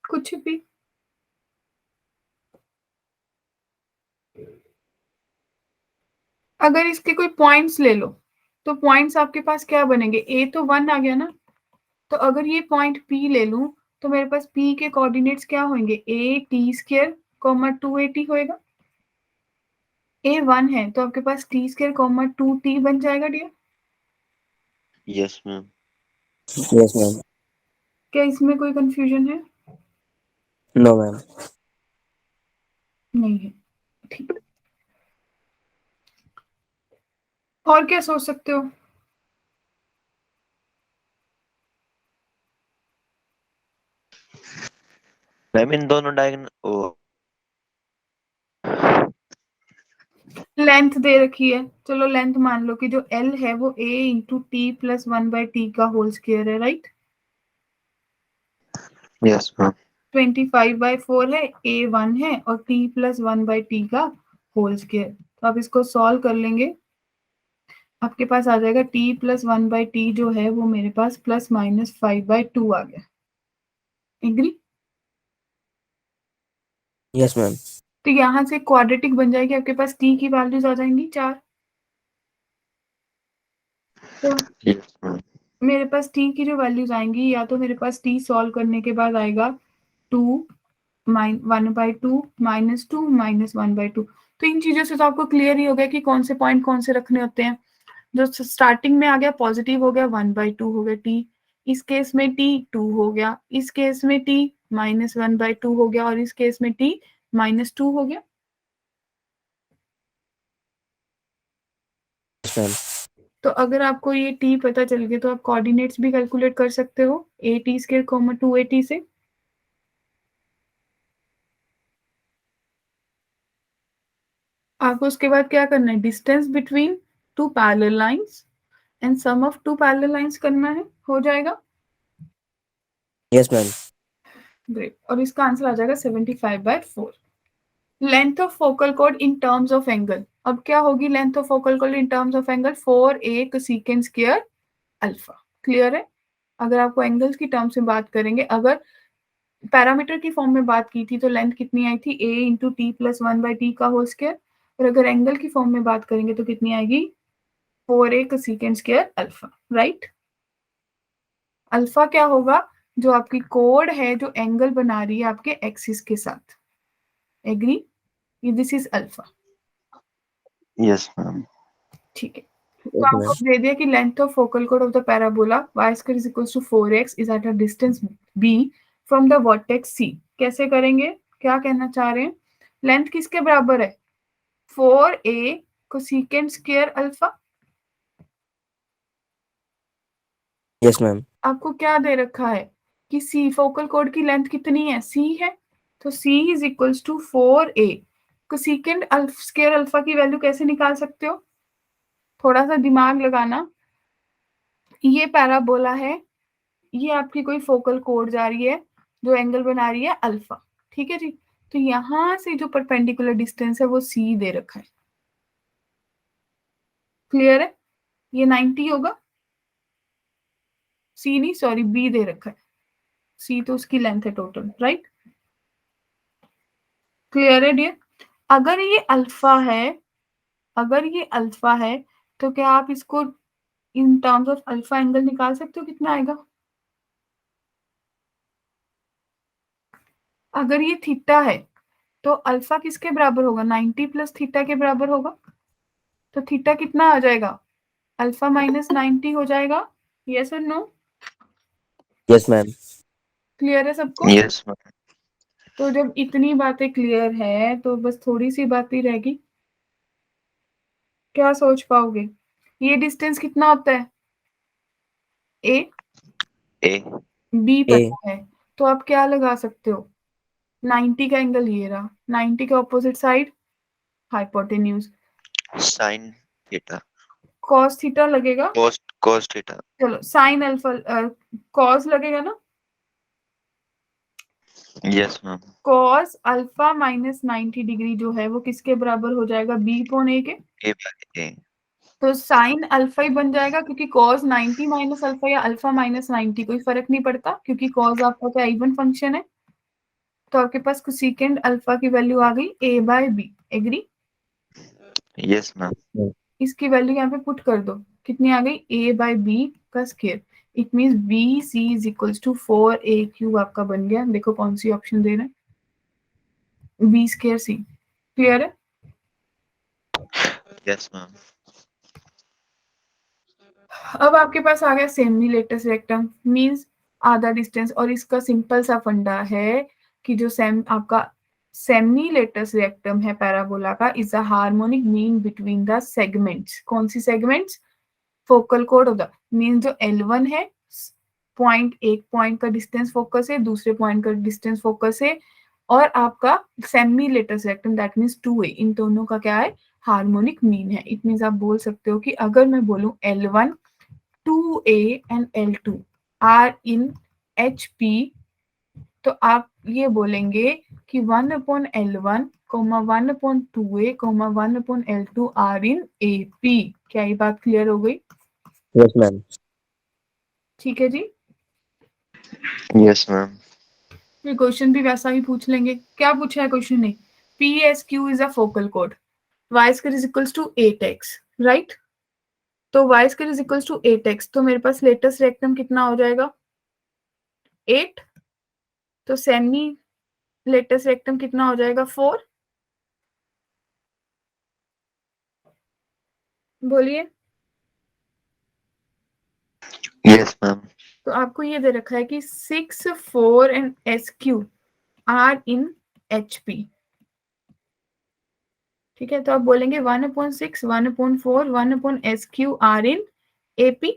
कुछ भी? अगर इसके कोई पॉइंट्स ले लो तो पॉइंट्स आपके पास क्या बनेंगे? ए तो 1 आ गया ना, तो अगर ये पॉइंट P ले लूं तो मेरे पास P के कोऑर्डिनेट्स क्या होंगे? a-t स्क्वायर कॉमा 2a-t होएगा। a 1 है तो आपके पास t स्क्वायर कॉमा 2t बन जाएगा dear. Yes, ma'am. Yes, ma'am. क्या इसमें कोई कंफ्यूजन है? No, ma'am. नहीं है, ठीक। और क्या सोच सकते हो? मैम इन दोनों डायगोनल लेंथ दे रखी है, चलो लेंथ मान लो कि जो L है वो a into T plus 1/t का होल स्क्वायर है, राइट? यस मैम 25/4 है, a 1 है और t प्लस 1/t का होल स्क्वायर। तो आप इसको सॉल्व कर लेंगे आपके पास आ जाएगा t प्लस 1/t जो है वो मेरे पास प्लस माइनस 5/2 आ गया। एग्री? Yes, ma'am. तो यहाँ से क्वाड्रेटिक बन जाएगी, आपके पास t की वैल्यूज आ जाएंगी 4। तो Yes, ma'am. मेरे पास t की जो वैल्यूज आएंगी, या तो मेरे पास t सॉल्व करने के बाद आएगा 2 1/2 -2 -1/2। तो इन चीजों से तो आपको क्लियर ही हो गया कि कौन से पॉइंट कौन से रखने होते हैं। जो स्टार्टिंग में आ गया पॉजिटिव हो गया 1/2 हो गया t, इस केस में t 2 हो गया, इस केस में t -1/2 हो गया, और इस केस में t -2 हो गया। Yes, ma'am. तो अगर आपको ये t पता चल गया तो आप कोऑर्डिनेट्स भी कैलकुलेट कर सकते हो at² 2at से। आपको उसके बाद क्या करना है, distance between two parallel lines and sum of two parallel lines करना है, हो जाएगा। Yes, ma'am. ग्रेट, और इसका आंसर आ जाएगा 75/4। Length of focal cord in terms of angle, अब क्या होगी length of focal cord in terms of angle, 4a cosecant square alpha. Clear है? अगर आपको एंगल्स की टर्म्स में बात करेंगे, अगर पैरामीटर की फॉर्म में बात की थी तो लेंथ कितनी आई थी, a into T plus 1/t का होल स्क्वायर, और अगर एंगल की फॉर्म में बात करेंगे तो कितनी आएगी, 4a cosecant square alpha. Right? Alpha क्या होगा, जो आपकी कोड है जो एंगल बना रही है आपके एक्सिस के साथ। Agree? This is alpha. Yes, ma'am. ठीक है, तो Yes, आपको ma'am. दे दिया कि लेंथ ऑफ फोकल कोड of the parabola y² = 4x is at a distance b from the vertex c। कैसे करेंगे, क्या कहना चाह रहे हैं, लेंथ किसके बराबर है, 4a cosecant square alpha. Yes, ma'am. आपको क्या दे रखा है कि c फोकल कोड की लेंथ कितनी है, c है, तो c is equals to 4a cosecant square alpha की वैल्यू कैसे निकाल सकते हो, थोड़ा सा दिमाग लगाना। ये पैराबोला है, ये आपकी कोई फोकल कोड जा रही है जो एंगल बना रही है अल्फा। ठीक है जी, तो यहां से जो परपेंडिकुलर डिस्टेंस है वो c दे रखा है। क्लियर है? ये 90 होगा, c नहीं सॉरी b दे रखा है, c तो उसकी लेंथ है टोटल। राइट? क्लियर है डियर? अगर ये अल्फा है, अगर ये अल्फा है तो क्या आप इसको in terms of alpha angle निकाल सकते हो, कितना आएगा। अगर ये थीटा है तो अल्फा किसके बराबर होगा, 90 प्लस थीटा के बराबर होगा। तो थीटा कितना आ जाएगा, अल्फा -90 हो जाएगा। यस और नो? Yes, ma'am. क्लियर है सबको? Yes, ma'am. तो जब इतनी बातें क्लियर है तो बस थोड़ी सी बात ही रहेगी, क्या सोच पाओगे, ये डिस्टेंस कितना होता है, ए A. B A. पता है, तो आप क्या लगा सकते हो, 90 का एंगल ये रहा, 90 के opposite side hypotenuse, Sin theta. Cos theta लगेगा। Cos theta. चलो साइन अल्फा, कॉस लगेगा ना, Yes, ma'am. Cos alpha -90 degree जो है वो किसके बराबर हो जाएगा, b/a के। A by A. तो साइन अल्फा ही बन जाएगा, क्योंकि कॉस 90 माइनस अल्फा या अल्फा -90 कोई फर्क नहीं पड़ता, क्योंकि कॉस आपका क्या इवन फंक्शन है। तो आपके पास कोसेकेंट अल्फा की वैल्यू आ गई a/b। एग्री? Yes, ma'am. इसकी वैल्यू यहाँ पे पुट कर दो, कितनी आ गई, a/b का square. It means bc is equals to 4a³ आपका बन गया। देखो कौन सी ऑप्शन दे रहे हैं, b²c। क्लियर है? Yes, ma'am. अब आपके पास आ गया सेमी लेटस रेक्टम, मींस आधा डिस्टेंस, और इसका सिंपल सा फंडा है कि जो आपका सेमी लेटस रेक्टम है पैराबोला का is a harmonic mean between the segments. कौन सी सेगमेंट्स, फोकल कोड ऑफ द, मीन जो L1 है, पॉइंट, एक पॉइंट का डिस्टेंस फोकस है, दूसरे पॉइंट का डिस्टेंस फोकस है, और आपका semi latus rectum that means 2a, इन दोनों का क्या है, हार्मोनिक मीन है। इट मींस आप बोल सकते हो कि अगर मैं बोलूं L1 2a and L2 are in HP, तो आप ये बोलेंगे कि 1/L1 1/2a, 1/L2 are in AP। क्या ये बात क्लियर हो गई? Yes, ma'am. ठीक है जी। Yes, ma'am. ये क्वेश्चन भी वैसा ही पूछ लेंगे। क्या पूछा है क्वेश्चन ने? PSQ इज अ फोकल कोड, y square is equals to 8x, right? तो y square is equals to 8x, तो मेरे पास लेटेस्ट रेक्टम कितना हो जाएगा? 8। तो सेमी लेटेस्ट रेक्टम कितना हो जाएगा? 4। बोलिए। Yes, ma'am. तो आपको ये दे रखा है कि 6, 4 and SQ are in HP। ठीक है, तो आप बोलेंगे 1/6, 1/4, 1/SQ are in AP।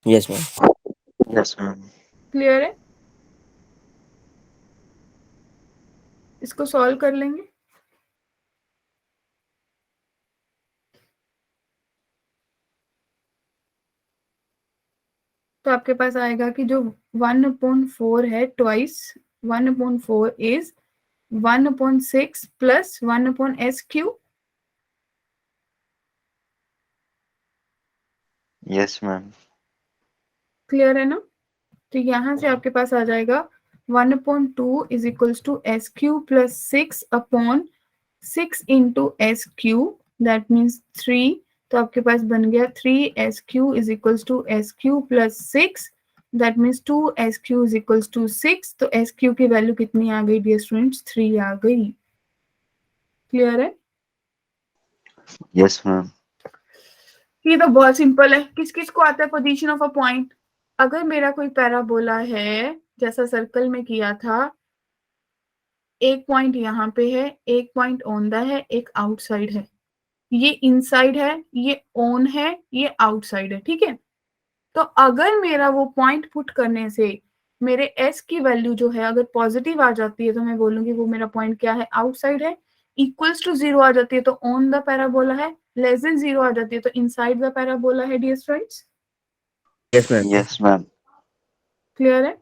Yes, ma'am. Yes, ma'am. Clear है? इसको सॉल्व कर लेंगे। तो आपके पास आएगा कि जो 1/4 है twice 1/4 is 1/6 plus 1/SQ। Yes, ma'am. Clear है ना? तो यहाँ से आपके पास आ जाएगा 1/2 is equals to SQ plus 6/6 into SQ, that means 3। तो आपके पास बन गया 3SQ is equals to SQ plus 6, that means 2SQ is equals to 6। तो SQ की वैल्यू कितनी आ गई डियर स्टूडेंट्स? 3 आ गई। क्लियर है? Yes, ma'am. ये तो बहुत सिंपल है। किस किस को आता है पोजीशन ऑफ अ पॉइंट? अगर मेरा कोई पैराबोला है, जैसा सर्कल में किया था, एक पॉइंट यहाँ पे है, एक पॉइंट ऑन द है, एक आउटसाइड है। ये इनसाइड है, ये ऑन है, ये आउटसाइड है। ठीक है, तो अगर मेरा वो पॉइंट पुट करने से मेरे एस की वैल्यू जो है अगर पॉजिटिव आ जाती है, तो मैं बोलूंगी वो मेरा पॉइंट क्या है? आउटसाइड है। इक्वल्स टू 0 आ जाती है तो ऑन द पैराबोला है। लेस देन 0 आ जाती है तो इनसाइड द पैराबोला है। Dear students, Yes, ma'am. Yes, ma'am. Clear है?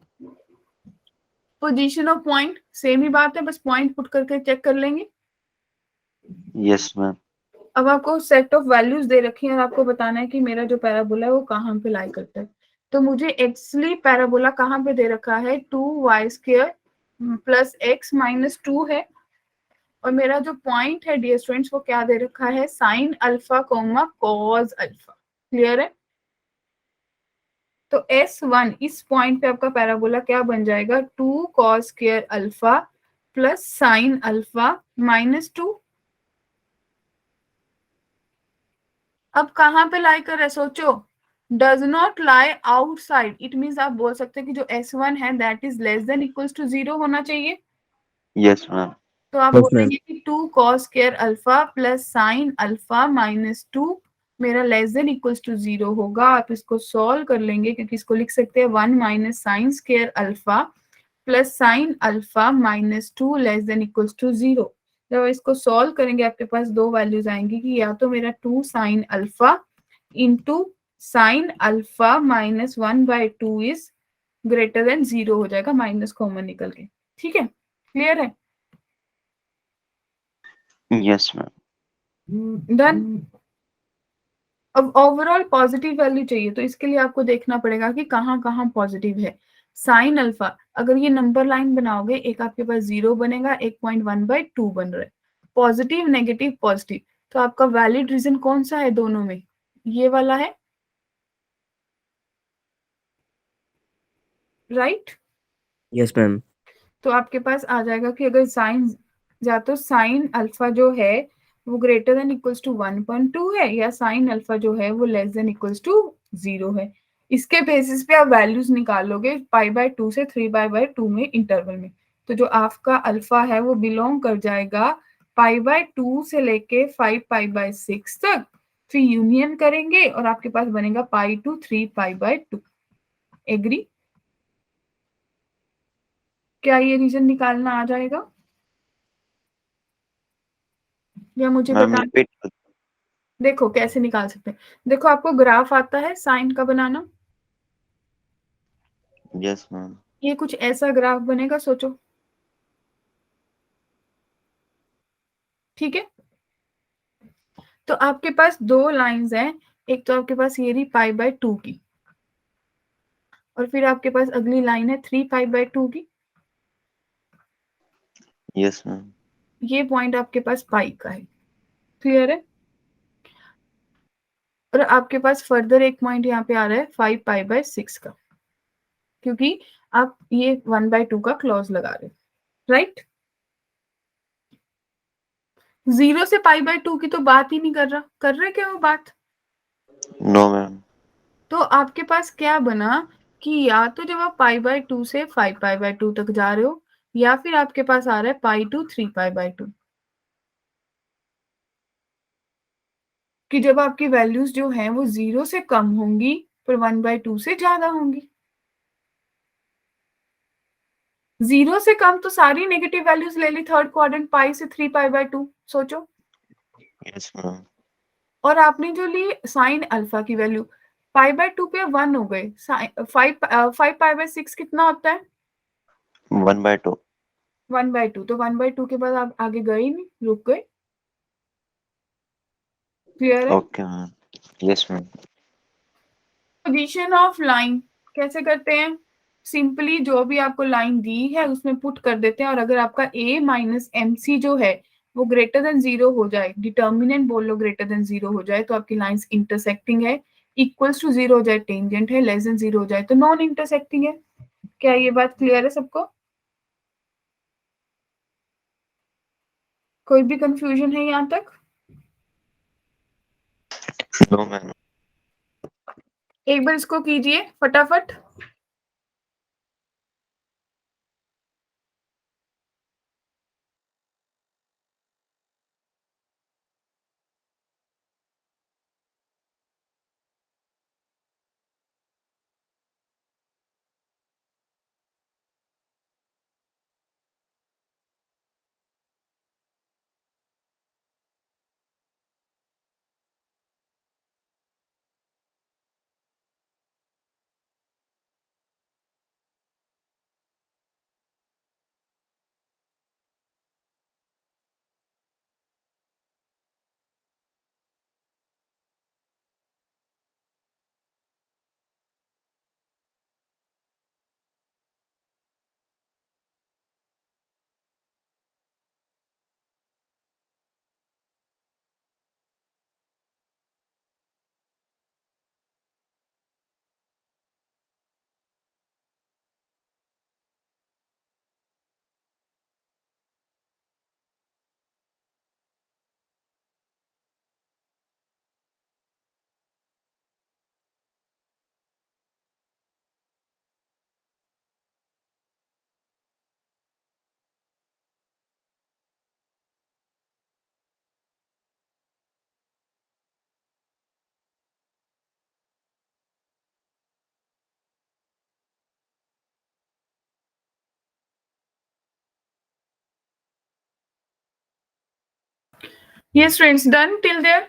पोजीशन ऑफ पॉइंट सेम ही बात है, बस पॉइंट पुट करके चेक कर लेंगे। Yes, ma'am. अब आपको सेट ऑफ वैल्यूज दे रखी है और आपको बताना है कि मेरा जो पैराबोला है वो कहाँ पे लाई करता है। तो मुझे एक्चुअली पैराबोला कहाँ पे दे रखा है? 2y² प्लस x माइनस 2 है। और मेरा जो पॉइंट है डियर स्टूडेंट्स वो क्या दे रखा है? Sine alpha coma cause alpha. Clear है? तो S1 इस पॉइंट पे आपका पैराबोला क्या बन जाएगा? 2 cos square alpha plus sine alpha minus 2। अब कहाँ पे लाई कर रहे? सोचो। Does not lie outside, it means आप बोल सकते हैं कि जो S1 है that is less than equals to 0 होना चाहिए। Yes, ma'am. तो आप Yes, ma'am. बोलेंगे कि 2 cos square alpha plus sine alpha minus 2 मेरा लेस देन इक्वल्स टू 0 होगा। आप इसको सॉल्व कर लेंगे क्योंकि इसको लिख सकते हैं 1 minus sine square alpha plus sine alpha minus 2 less than equals to 0। जब इसको सॉल्व करेंगे आपके पास दो वैल्यूज आएंगी कि या तो मेरा 2 sine alpha into sine alpha minus 1/2 is greater than 0 हो जाएगा, माइनस कॉमन निकल के। ठीक है, क्लियर है? Yes, ma'am. डन। अब ओवरऑल पॉजिटिव वैल्यू चाहिए तो इसके लिए आपको देखना पड़ेगा कि कहाँ कहाँ पॉजिटिव है। साइन अल्फा, अगर ये नंबर लाइन बनाओगे, एक आपके पास 0 बनेगा, एक 0.1/2 बन रहा है। पॉजिटिव नेगेटिव पॉजिटिव, तो आपका वैलिड रीजन कौन सा है दोनों में? ये वाला है, राइट? Yes, ma'am. तो आपके पास आ जाएगा कि अगर साइन या तो साइन अल्फा जो है वो ग्रेटर देन इक्वल्स टू 1/2 है, या साइन अल्फा जो है वो लेस देन इक्वल्स टू 0 है। इसके बेसिस पे आप वैल्यूज निकालोगे π/2 से 3π/2 में इंटरवल में। तो जो आपका अल्फा है वो बिलोंग कर जाएगा π/2 से लेके 5π/6 तक। फिर यूनियन करेंगे और आपके पास बनेगा π to 3π/2। एग्री? क्या ये रीजन निकालना आ जाएगा या मुझे Ma'am, बता? repeat. देखो कैसे निकाल सकते हैं। देखो आपको ग्राफ आता है साइन का बनाना। Yes, ma'am. ये कुछ ऐसा ग्राफ बनेगा, सोचो। ठीक है, तो आपके पास दो लाइंस हैं, एक तो आपके पास ये रही π/2 की, और फिर आपके पास अगली लाइन है 3π/2 की। Yes ma'am. ये पॉइंट आपके पास पाई का है, क्लियर है। और आपके पास फर्दर एक पॉइंट यहाँ पे आ रहा है 5π/6 का, क्योंकि आप ये 1/2 का क्लॉज लगा रहे हो, राइट। 0 से π/2 की तो बात ही नहीं कर रहा क्या वो बात। No ma'am. तो आपके पास क्या बना कि या तो जब आप π/2 से 5π/2 तक जा रहे हो, या फिर आपके पास आ रहा है π to 3π/2, कि जब आपकी वैल्यूज जो हैं वो 0 से कम होंगी पर 1/2 से ज्यादा होंगी। 0 से कम तो सारी नेगेटिव वैल्यूज ले ली थर्ड क्वाड्रेंट पाई से 3π/2, सोचो। Yes ma'am. और आपने जो ली साइन अल्फा की वैल्यू π/2 पे 1 हो गए, 5π/6 कितना होता है 1/2। 1/2, तो 1/2 के बाद आप आगे गए ही नहीं, रुक गए, क्लियर है। Okay ma'am. Yes ma'am. Position of line कैसे करते हैं, सिंपली जो भी आपको लाइन दी है उसमें पुट कर देते हैं, और अगर आपका a माइनस MC जो है वो ग्रेटर देन 0 हो जाए, डिटर्मिनेंट बोल लो ग्रेटर देन 0 हो जाए, तो आपकी लाइंस इंटरसेक्टिंग है, इक्वल्स टू 0 हो जाए टेंजेंट है, लेस देन 0 हो जाए तो नॉन इंटरसेक्टिंग है। क्या ये बात क्लियर है सबको, कोई भी कंफ्यूजन है यहाँ तक। No ma'am. एक बार इसको कीजिए फटाफट। Yes friends, done till there।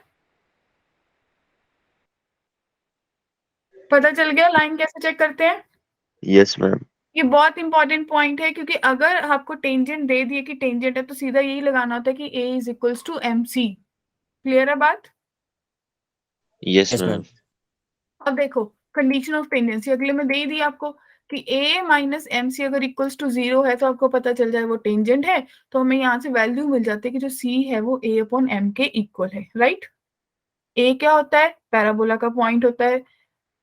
पता चल गया लाइन कैसे चेक करते हैं। Yes ma'am. ये बहुत इंपॉर्टेंट पॉइंट है, क्योंकि अगर आपको टेंजेंट दे दिए कि टेंजेंट है तो सीधा यही लगाना होता है कि A is equals to MC। Clear है बात। Yes Yes, ma'am. ma'am. अब देखो कंडीशन ऑफ टेंडेंसी अगले में दे ही दी आपको कि A माइनस MC अगर इक्वल्स टू 0 है तो आपको पता चल जाए वो टेंजेंट है, तो हमें यहाँ से वैल्यू मिल जाती है कि जो C है वो A/M के इक्वल है, राइट। A क्या होता है, पैराबोला का पॉइंट होता है,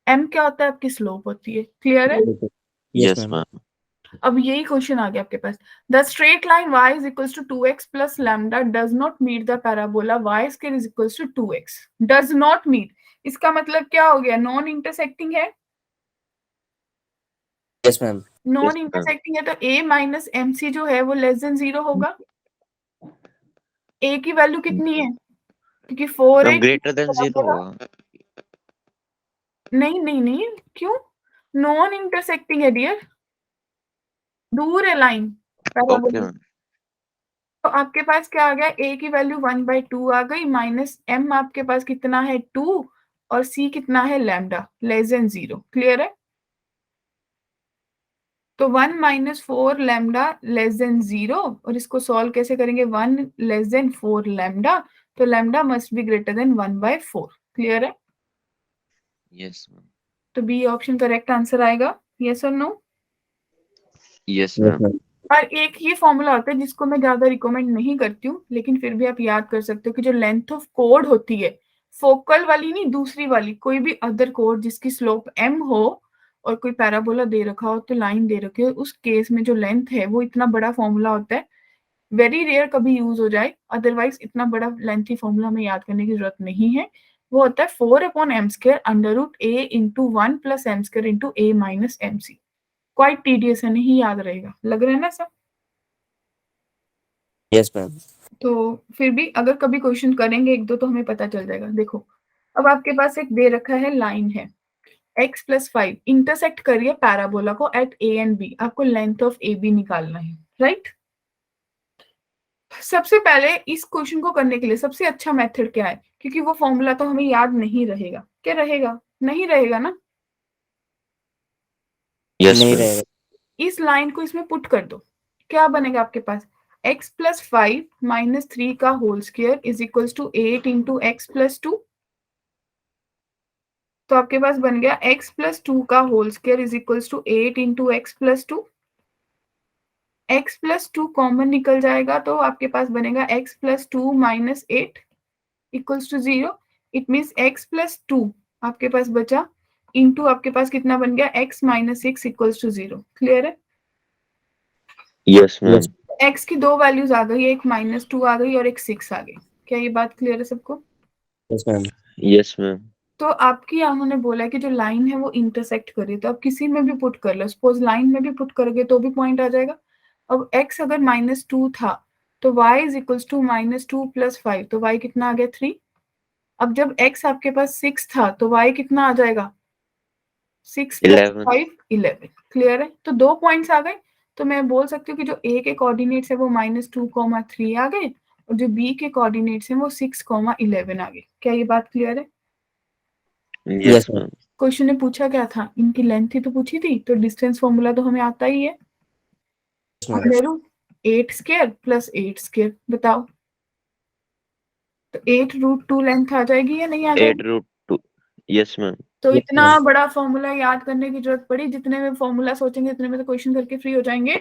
M क्या होता है, आपकी स्लोप होती है, क्लियर है। Yes, yes ma'am. मैम। अब यही क्वेश्चन आ गया आपके पास, the straight line y is equals to 2x plus lambda does not meet the parabola y square is equals to 2x। Does not meet, इसका मतलब क्या हो गया, नॉन इंटरसेक्टिंग है। Yes, ma'am. Non Yes, intersecting है तो a minus MC जो है वो लेस देन 0 होगा। a की वैल्यू कितनी है, क्योंकि 4 मैम ग्रेटर देन 0 होगा। नहीं नहीं नहीं, क्यों, नॉन इंटरसेक्टिंग है डियर, दूर है लाइन ओके पैराबोला। मैम। तो आपके पास क्या आ गया, a की वैल्यू 1/2 आ गई, माइनस m आपके पास कितना है 2, और c कितना है लैम्डा लेस देन 0, क्लियर है। तो 1 माइनस 4 लैम्डा लेस देन 0, और इसको सॉल्व कैसे करेंगे? 1 लेस देन 4 लैम्डा, तो lambda must be greater than 1/4। Clear है? Yes, ma'am. तो बी ऑप्शन करेक्ट आंसर आएगा। यस और no? Yes, Yes, ma'am. ma'am. और एक ये फॉर्मूला होता है जिसको मैं ज्यादा रिकमेंड नहीं करती हूँ, लेकिन फिर भी आप याद कर सकते हो कि जो लेंथ ऑफ कोड होती है, फोकल वाली नहीं, दूसरी वाली, कोई भी अदर कोड जिसकी स्लोप m हो और कोई पैराबोला दे रखा हो, तो लाइन दे रखी हो, उस केस में जो लेंथ है वो इतना बड़ा फॉर्मूला होता है, वेरी रेयर कभी यूज हो जाए, अदरवाइज इतना बड़ा लेंथी फॉर्मूला हमें याद करने की जरूरत नहीं है। वो होता है 4/m² under root a into 1 plus m² into a minus mc। Quite tedious है, नहीं याद रहेगा, लग रहा है ना सब? Yes, ma'am. तो फिर भी अगर कभी क्वेश्चन करेंगे एक दो तो हमें पता चल जाएगा। देखो, अब आपके पास एक दे रखा है, लाइन है x + 5 इंटरसेक्ट करिए पैराबोला को एट a एंड b, आपको लेंथ ऑफ ए बी निकालना है, राइट? सबसे पहले इस क्वेश्चन को करने के लिए सबसे अच्छा मेथड क्या है? क्योंकि वो फॉर्मूला तो हमें याद नहीं रहेगा। क्या रहेगा? नहीं रहेगा ना? Yes, नहीं ma'am. रहेगा। इस लाइन को इसमें पुट कर दो, क्या बनेगा आपके पास? x + 5 - 3 का whole square is equals to 8 into x + 2। तो आपके पास बन गया x + 2 का whole square is equals to 8 into x + 2। x + 2 common निकल जाएगा तो आपके पास बनेगा x + 2 - 8 equals to 0। It means x + 2 आपके पास बचा, इंटू आपके पास कितना बन गया? x - 6 equals to 0। क्लियर है? Yes, ma'am. Yes, x की दो वैल्यूज आ गई, एक -2 आ गई और एक 6 आ गई। क्या ये बात क्लियर है सबको? yes, ma'am. Yes, ma'am. तो आपकी यहाँ उन्होंने बोला है कि जो लाइन है वो इंटरसेक्ट करिए, तो आप किसी में भी पुट कर लो, सपोज लाइन में भी पुट करोगे तो भी पॉइंट आ जाएगा। अब x अगर -2 था तो y इज इक्वल्स टू -2 + 5, तो y कितना आ गया? 3। अब जब x आपके पास 6 था तो y कितना आ जाएगा? 6 + 11. 5 11। क्लियर है? तो 2 पॉइंट्स आ गए। तो मैं बोल सकती हूँ कि जो a के कोऑर्डिनेट्स है वो -2, 3 आ गए, और जो b के कोऑर्डिनेट्स हैं वो 6, 11 आ गए। क्या ये बात क्लियर है? Yes, Yes, ma'am. ma'am. Question ने पूछा क्या था? इनकी लेंथ ही तो पूछी थी, तो डिस्टेंस फॉर्मूला तो हमें आता ही है। Yes, ma'am. Under root 8² + 8²। बताओ, तो 8√2 लेंथ आ जाएगी या नहीं आ 8 जाएगी? root 2. Yes, ma'am. तो Yes, इतना ma'am. बड़ा फॉर्मूला याद करने की जरूरत पड़ी? जितने में फॉर्मूला सोचेंगे उतने में तो क्वेश्चन करके फ्री हो जाएंगे।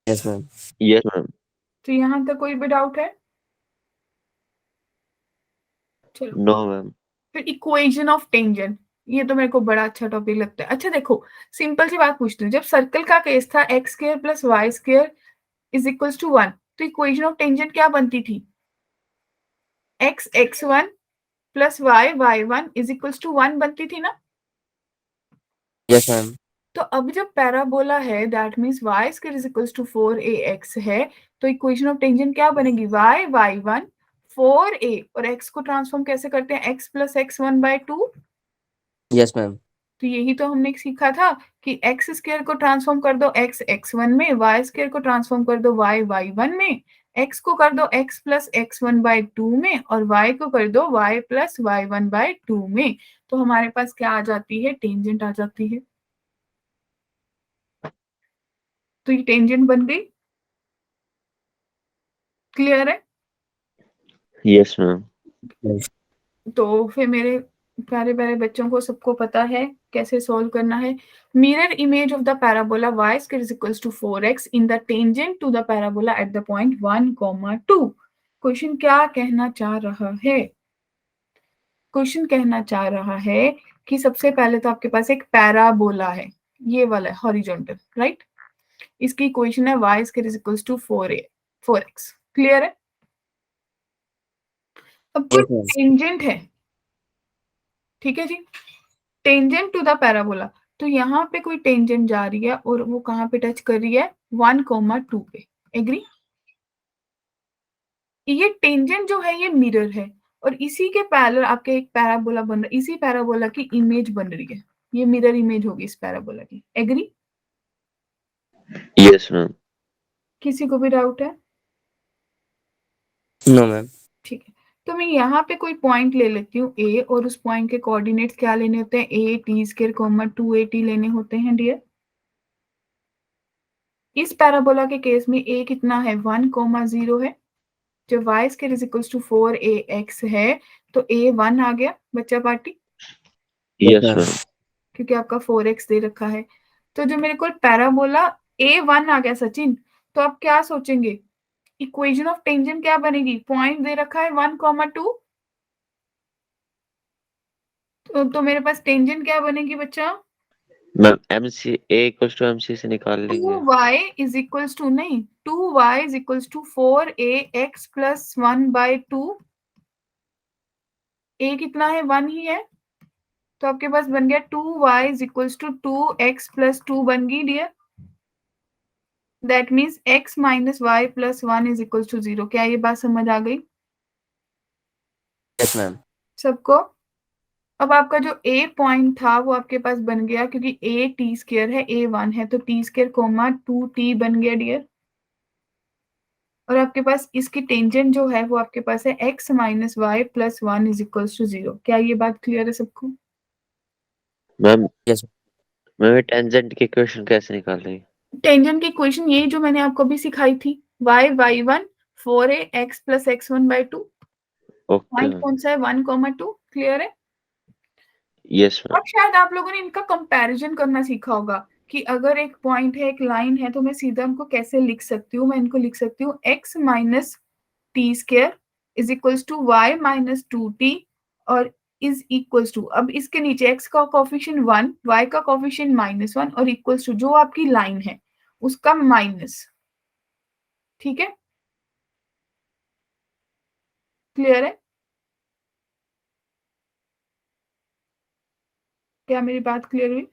Yes, ma'am. Yes, ma'am. तो यहाँ तक कोई भी डाउट है? चलो, No, ma'am. फिर इक्वेशन ऑफ टेंजेंट, ये तो मेरे को बड़ा अच्छा टॉपिक लगता है। अच्छा देखो, सिंपल सी बात पूछती हूँ, जब सर्कल का केस था x² + y² is equals to 1, तो इक्वेशन ऑफ टेंजेंट क्या बनती थी? x(x1) + y(y1) is equals to 1 बनती थी ना? Yes, ma'am. तो अब जब पैराबोला है that means y² is equals to 4ax है, तो इक्वेशन ऑफ टेंजेंट क्या बनेगी? y y1 4a, और x को ट्रांसफॉर्म कैसे करते हैं? x + x1/2। Yes, ma'am. तो यही तो हमने सीखा था कि x² को ट्रांसफॉर्म कर दो x x1 में, y² को ट्रांसफॉर्म कर दो y y1 में, x को कर दो x + x1/2 में, और y को कर दो y + y1/2 में। तो हमारे पास क्या आ जाती है? टेंजेंट आ जाती है। तो ये टेंजेंट बन गई। क्लियर है? Yes, ma'am. Yes. तो फिर मेरे प्यारे प्यारे बच्चों को सबको पता है कैसे सॉल्व करना है। Mirror image of the parabola y² is equals to 4x in the tangent to the parabola at the point 1, 2। Question क्या कहना चाह रहा है? क्वेश्चन कहना चाह रहा है कि सबसे पहले तो आपके पास एक पैराबोला है, ये वाला है हॉरिजॉन्टल, राइट? इसकी इक्वेशन है y² is equals to 4x। Clear है? अब कोई Yes, ma'am. टेंजेंट है, ठीक है जी, टेंजेंट टू द पैराबोला, तो यहाँ पे कोई टेंजेंट जा रही है और वो कहाँ पे टच कर रही है? 1, 2 पे। एग्री? ये टेंजेंट जो है ये मिरर है, और इसी के पैरेलल आपके एक पैराबोला बन रहा है, इसी पैराबोला की इमेज बन रही है, ये मिरर इमेज होगी इस पैराबोला की। एग्री? Yes, ma'am. किसी को भी डाउट है? No, ma'am. ठीक है, तो मैं यहाँ पे कोई पॉइंट ले लेती हूँ ए, और उस पॉइंट के कोऑर्डिनेट्स क्या लेने होते हैं? a t², 2at लेने होते हैं डियर। इस पैराबोला के केस में a कितना है 1,0 है, जब y square is equals to 4ax है तो a 1 आ गया बच्चा पार्टी, यस ma'am. मैम। क्योंकि आपका 4x दे रखा है। तो जो मेरे को पैराबोला a1 आ गया सचिन, तो आप क्या सोचेंगे, इक्वेशन ऑफ टेंजेंट क्या बनेगी, पॉइंट दे रखा है 1,2, तो मेरे पास टेंजेंट क्या बनेगी बच्चा, ma'am MC A equals to MC से निकाल लेंगे। 2y इज इक्वल्स टू नहीं 2y is equals to 4ax plus 1/2, a कितना है 1 ही है, तो आपके पास बन गया 2y is equals to 2x plus 2 बन गई dear, that means x minus y plus 1 is equals to 0। क्या ये बात समझ आ गई Yes, ma'am. सबको? अब आपका जो a पॉइंट था वो आपके पास बन गया, क्योंकि a t स्क्वायर है, a 1 है, तो t स्क्वायर कोमा 2t बन गया डियर, और आपके पास इसकी टेंजेंट जो है वो आपके पास है x minus Y plus 1 is equals to 0। क्या ये बात क्लियर है सबको? Ma'am Yes. मैम टेंजेंट की इक्वेशन कैसे निकालेंगे? टेंजेंट की इक्वेशन ये जो मैंने आपको अभी सिखाई थी, y y1 4ax plus x1/2, okay point ma'am. कौन सा है 1,2, क्लियर है? Yes ma'am. अब शायद आप लोगों ने इनका कंपैरिजन करना सीखा होगा कि अगर एक पॉइंट है, एक लाइन है, तो मैं सीधा उनको कैसे लिख सकती हूँ, मैं इनको लिख सकती हूँ x minus T square is equals to Y minus 2t और इज इक्वल्स टू, अब इसके नीचे x का कोफिशिएंट 1, y का कोफिशिएंट -1 और इक्वल्स टू जो आपकी लाइन है उसका माइनस, ठीक है, क्लियर है? क्या मेरी बात क्लियर हुई?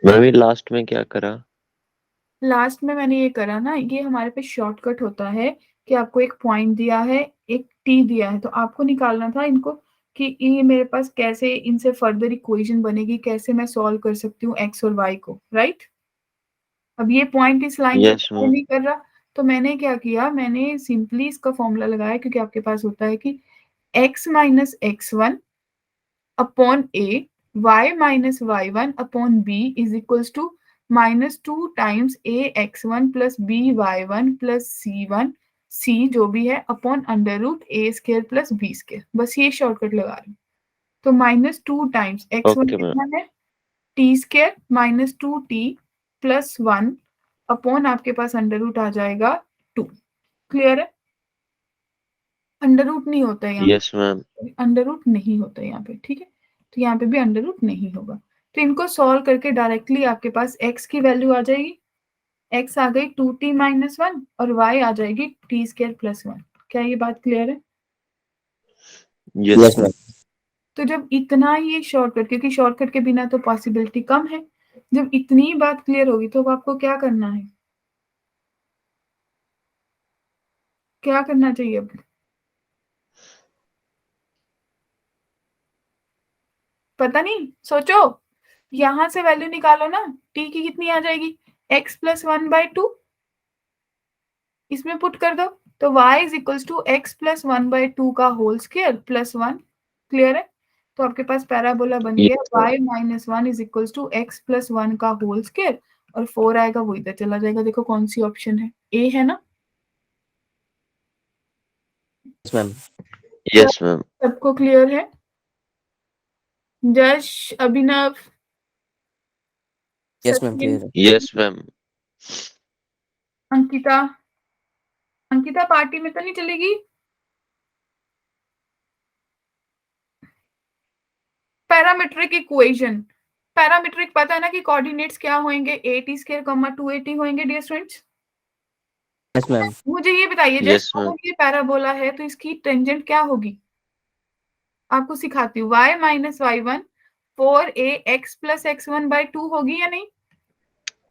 मैम ये लास्ट में क्या करा? लास्ट में मैंने ये करा ना, ये हमारे पे शॉर्टकट होता है कि आपको एक पॉइंट दिया है, एक टी दिया है, तो आपको निकालना था इनको कि ये मेरे पास कैसे इनसे फर्दर इक्वेशन बनेगी, कैसे मैं सॉल्व कर सकती हूँ एक्स और वाई को, राइट? अब ये पॉइंट इस लाइन से यस मैम। नहीं कर रहा, तो मैंने क्या किया, मैंने सिंपली इसका फॉर्मूला लगाया, क्योंकि आपके पास होता है कि x minus x1 upon a, y minus y1 upon b is equals to -2 times ax1 plus by1 plus c1 c जो भी है upon under root a square plus b square, बस ये शॉर्टकट लगा रही हूँ। तो -2 टाइम्स x1 ओके मैम। कितना है t square -2t plus 1 upon आपके पास अंडर रूट आ जाएगा 2, क्लियर है? अंडर रूट नहीं होता है यहाँ यस मैम। पे, अंडर रूट नहीं होता है यहाँ पे, ठीक है, तो यहाँ पे भी अंडर रूट नहीं होगा। तो इनको सॉल्व करके डायरेक्टली आपके पास x की वैल्यू आ जाएगी, x आ गई 2t माइनस 1 और y आ जाएगी t स्क्वायर प्लस 1। क्या ये बात क्लियर है? Yes Yes, ma'am. तो जब इतना ये शॉर्टकट, क्योंकि शॉर्टकट के बिना तो पॉसिबिलिटी कम है, जब इतनी बात क्लियर होगी तो अब आपको क्या करना है, क्या करना चाहिए अब? पता नहीं, सोचो, यहां से वैल्यू निकालो ना, t की कितनी आ जाएगी x प्लस 1/2, इसमें पुट कर दो, तो y is equals to x plus 1/2 का होल स्क्वायर प्लस 1, क्लियर है? तो आपके पास पैराबोला बन गया yes ma'am. y minus 1 is equals to x plus 1 का होल स्क्वायर, और 4 आएगा वो इधर चला जाएगा। देखो कौन सी ऑप्शन है, ए है ना? Yes, ma'am. Yes ma'am. सबको क्लियर है? जश, अभिनव, Yes, ma'am. Sachin, Clear. Yes ma'am. Ankita, Ankita party में तो नहीं चलेगी? पैरामीट्रिक इक्वेशन, पैरामीट्रिक पता है ना कि कोऑर्डिनेट्स क्या होंगे, टी स्क्वायर कॉमा 2at होंगे डियर स्टूडेंट्स। Yes, ma'am. मुझे ये बताइए, यस जस्ट मैम। अगर ये पैराबोला है तो इसकी टेंजेंट क्या होगी, आपको सिखाती हूँ, y minus y1 4ax plus x1/2 होगी या नहीं?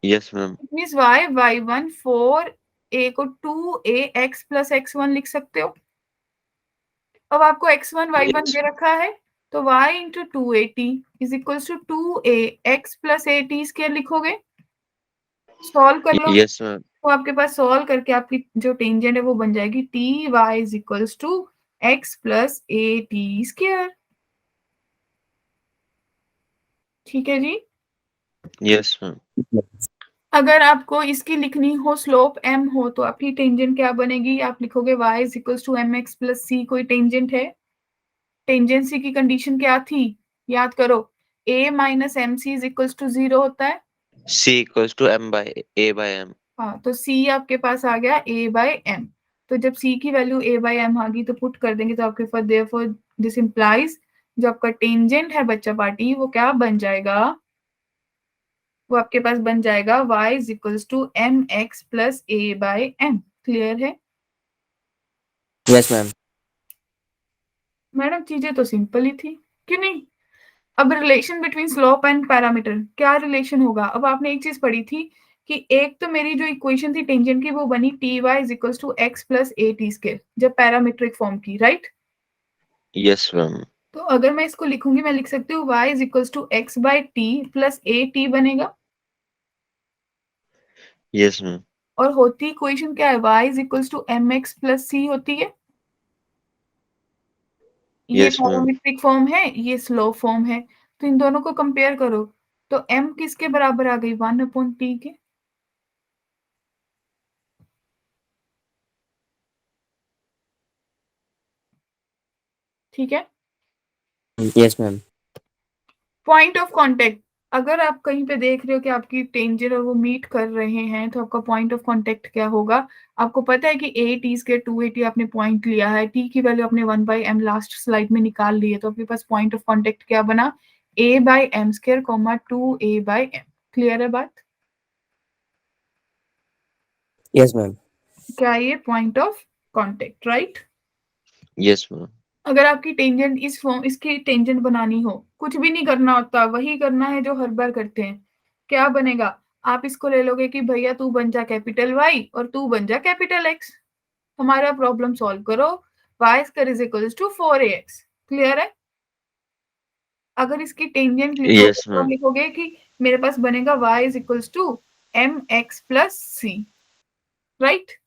Yes ma'am. Means y y1 4a को 2ax प्लस x1 लिख सकते हो। अब आपको x1 y1 यस दे रखा है, तो y into 2at is equals to 2ax plus at square लिखोगे, सॉल्व कर लो, यस मैम। तो आपके पास सॉल्व करके आपकी जो टेंजेंट है वो बन जाएगी T Y is equals to X plus A T square, ठीक है जी? Yes, ma'am. अगर आपको इसकी लिखनी हो स्लोप m हो तो आपकी टेंजेंट क्या बनेगी? आप लिखोगे y is equal to M X plus C. कोई टेंजेंट है? टेंजेंसी की कंडीशन क्या थी? याद करो, a माइनस M C is equal to 0 होता है। C equals to m by a by m. हाँ, तो c आपके पास आ गया a बाय एम। तो जब c की वैल्यू a बाय एम आ गई तो पुट कर देंगे, तो आपके पास देयरफॉर दिस इंप्लाइज जो आपका टेंजेंट है बच्चा पार्टी वो क्या बन जाएगा? वो आपके पास बन जाएगा y is equals to M X plus A by M. Clear है? Yes, ma'am. मैडम चीजें तो सिंपल ही थी, क्यों नहीं? अब relation between slope and parameter, क्या रिलेशन होगा? अब आपने एक चीज पढ़ी थी कि एक तो मेरी जो इक्वेशन थी टेंजेंट की वो बनी T Y is equals to X plus A T square, जब पैरामीट्रिक फॉर्म की, राइट? Yes, ma'am. तो अगर मैं इसको लिखूंगी, मैं लिख सकती हूँ y is equals to X by T plus A T बनेगा। Yes, ma'am. और होती इक्वेशन क्या है? y is equals to M X plus C होती है। ये Yes, ma'am. पैरामीट्रिक फॉर्म है, ये स्लो फॉर्म है, तो इन दोनों को कंपेयर करो तो m किसके बराबर आ गई? 1/t के। ठीक है। Yes, ma'am. Point of contact, अगर आप कहीं पे देख रहे हो कि आपकी टेंजेंट और वो मीट कर रहे हैं तो आपका पॉइंट ऑफ कांटेक्ट क्या होगा? आपको पता है कि ए टी स्क्वायर 280 आपने पॉइंट लिया है, टी की वैल्यू आपने 1/m लास्ट स्लाइड में निकाल ली है, तो आपके पास पॉइंट ऑफ कांटेक्ट क्या बना? a by M square comma 2a by M. Clear है बात? Yes, ma'am. क्या ये point of contact, right? Yes, ma'am. अगर आपकी टेंजेंट इस फॉर्म, इसकी टेंजेंट बनानी हो, कुछ भी नहीं करना होता, वही करना है जो हर बार करते हैं। क्या बनेगा? आप इसको ले लोगे कि भैया तू बन जा कैपिटल वाई और तू बन जा कैपिटल एक्स, हमारा प्रॉब्लम सॉल्व करो। Y square is equals to 4ax। Clear है? अगर इसकी टेंजेंट लिखोगे Yes, तो ma'am. लिखोगे कि मेरे पास बनेगा y is equals to M X plus C, right?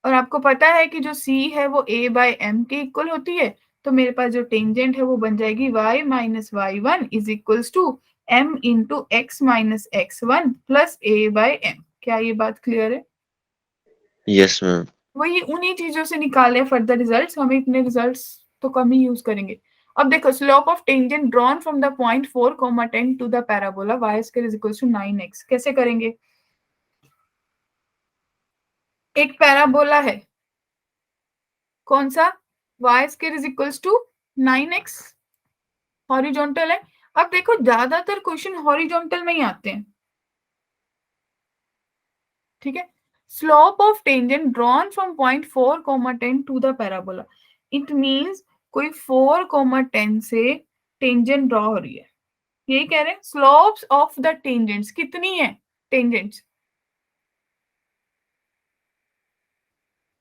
और आपको पता है कि जो c है वो a बाय एम के इक्वल होती है, तो मेरे पास जो टेंजेंट है वो बन जाएगी y minus Y one is equals to m into x minus X one plus a by M. क्या ये बात क्लियर है? Yes, ma'am. वही उन्हीं चीजों से निकाले फर्दर रिजल्ट्स, हम इतने रिजल्ट्स तो कम ही यूज करेंगे। अब देखो, slope of tangent drawn from the point 4,10 to the parabola y square is equals to 9x। कैसे करेंगे? एक पैराबोला है, कौन सा? y square is equals to 9x, horizontal है। अब देखो ज्यादातर क्वेश्चन हॉरिजॉन्टल में ही आते हैं, ठीक है। Slope of tangent drawn from point 4,10 to the parabola, it means कोई 4,10 से टेंजेंट ड्रॉ हो रही है, यही कह रहे हैं। स्लोप्स ऑफ द टेंजेंट्स कितनी है? टेंजेंट्स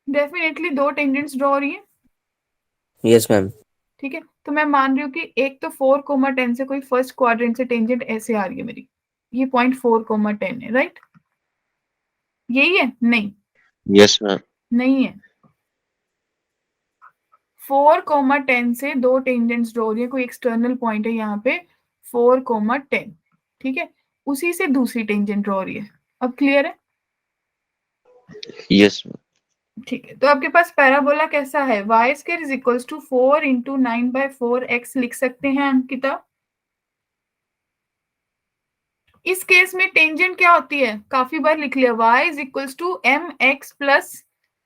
डेफिनेटली दो टेंजेंट्स ड्रॉ हो रही है, Yes, ma'am. ठीक है। तो मैं मान रही हूँ कि एक तो 4,10 से कोई फर्स्ट क्वाड्रेंट से टेंजेंट ऐसे आ रही है मेरी, ये पॉइंट 4,10 है, राइट? यही है? नहीं, Yes, ma'am. नहीं है। 4,10 से दो टेंजेंट्स ड्रॉ हो रही है, कोई एक्सटर्नल पॉइंट है यहाँ पे 4,10, ठीक है, उसी से दूसरी टेंजेंट ड्रॉ हो रही है। अब क्लियर है? Yes, ma'am. ठीक है। तो आपके पास पैराबोला कैसा है? y square is equals to 4 into 9/4x लिख सकते हैं अंकिता। इस केस में टेंजेंट क्या होती है? काफी बार लिख लिया, y is equals to M X plus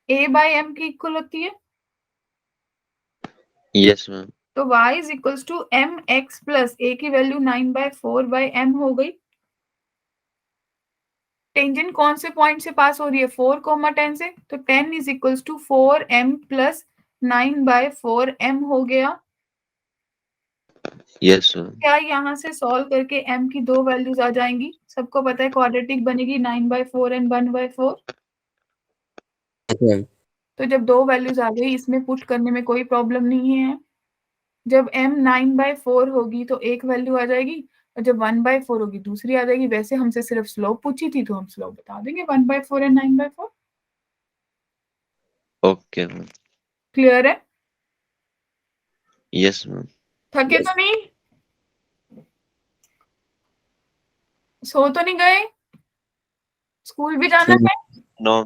A by M की इक्वल होती है। Yes, ma'am. तो y is equals to M X plus A की वैल्यू 9/4/m हो गई। टेंजेंट कौन से पॉइंट से पास हो रही है? 4,10 से, तो 10 is equals to 4m plus 9/4m हो गया। Yes, ma'am. क्या यहाँ से सॉल्व करके m की दो वैल्यूज आ जाएंगी? सबको पता है क्वाड्रेटिक बनेगी 9/4 एंड 1/4। Yes, ma'am. तो जब दो वैल्यूज आ गई, इसमें पुट करने में कोई प्रॉब्लम नहीं है। जब m 9/4 होगी तो एक वैल्यू आ जाएगी, और जब 1/4 होगी दूसरी आ जाएगी। वैसे हमसे सिर्फ स्लोप पूछी थी तो हम स्लोप बता देंगे 1/4 एंड 9/4। Okay, ma'am. क्लियर है? Yes, ma'am. थके तो नहीं? सो तो नहीं गए? स्कूल भी जाना है? नो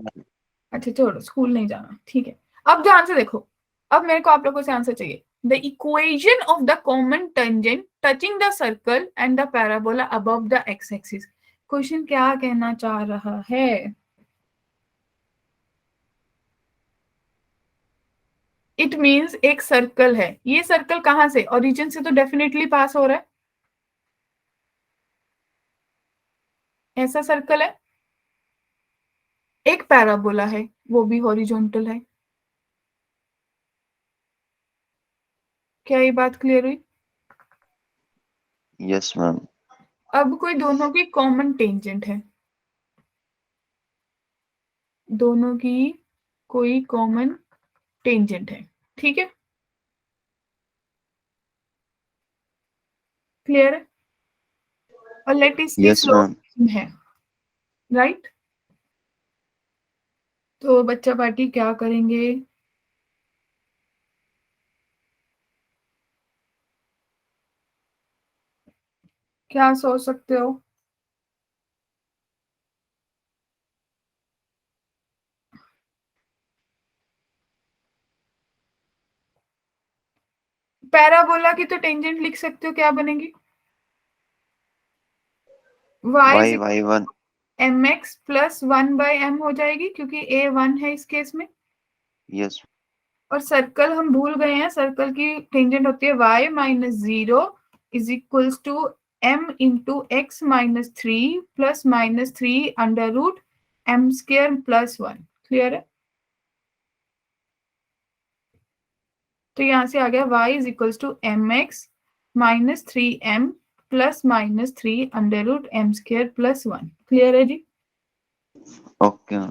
अच्छा छोड़ो, स्कूल नहीं जाना, ठीक है। अब ध्यान से देखो, अब मेरे को आप लोगों से आंसर चाहिए। The equation of the common tangent touching the circle and the parabola above the x axis. Question क्या कहना चाह रहा है? इट मीन्स एक सर्कल है, ये सर्कल कहां से, ओरिजिन से तो डेफिनेटली पास हो रहा है, ऐसा सर्कल है। एक पैराबोला है, वो भी हॉरिजॉन्टल है। क्या ये बात क्लियर हुई? यस मैम अब कोई दोनों की कॉमन टेंजेंट है, दोनों की कोई कॉमन टेंजेंट है, ठीक है, क्लियर है। और लेट इसकी यस मैम स्लोप है, राइट। तो बच्चा पार्टी क्या करेंगे? क्या सोच सकते हो? पैराबोला की तो टेंजेंट लिख सकते हो, क्या बनेगी? Y y Y one mx plus 1/m हो जाएगी, क्योंकि a 1 है इस केस में। यस और सर्कल हम भूल गए हैं, सर्कल की टेंजेंट होती है y minus 0 is equals to m into x minus 3 plus minus 3 under root m square plus 1। Clear है? तो यहां से आ गया y is equals to M X minus 3m plus minus 3 under root m square plus 1। Clear है जी? Okay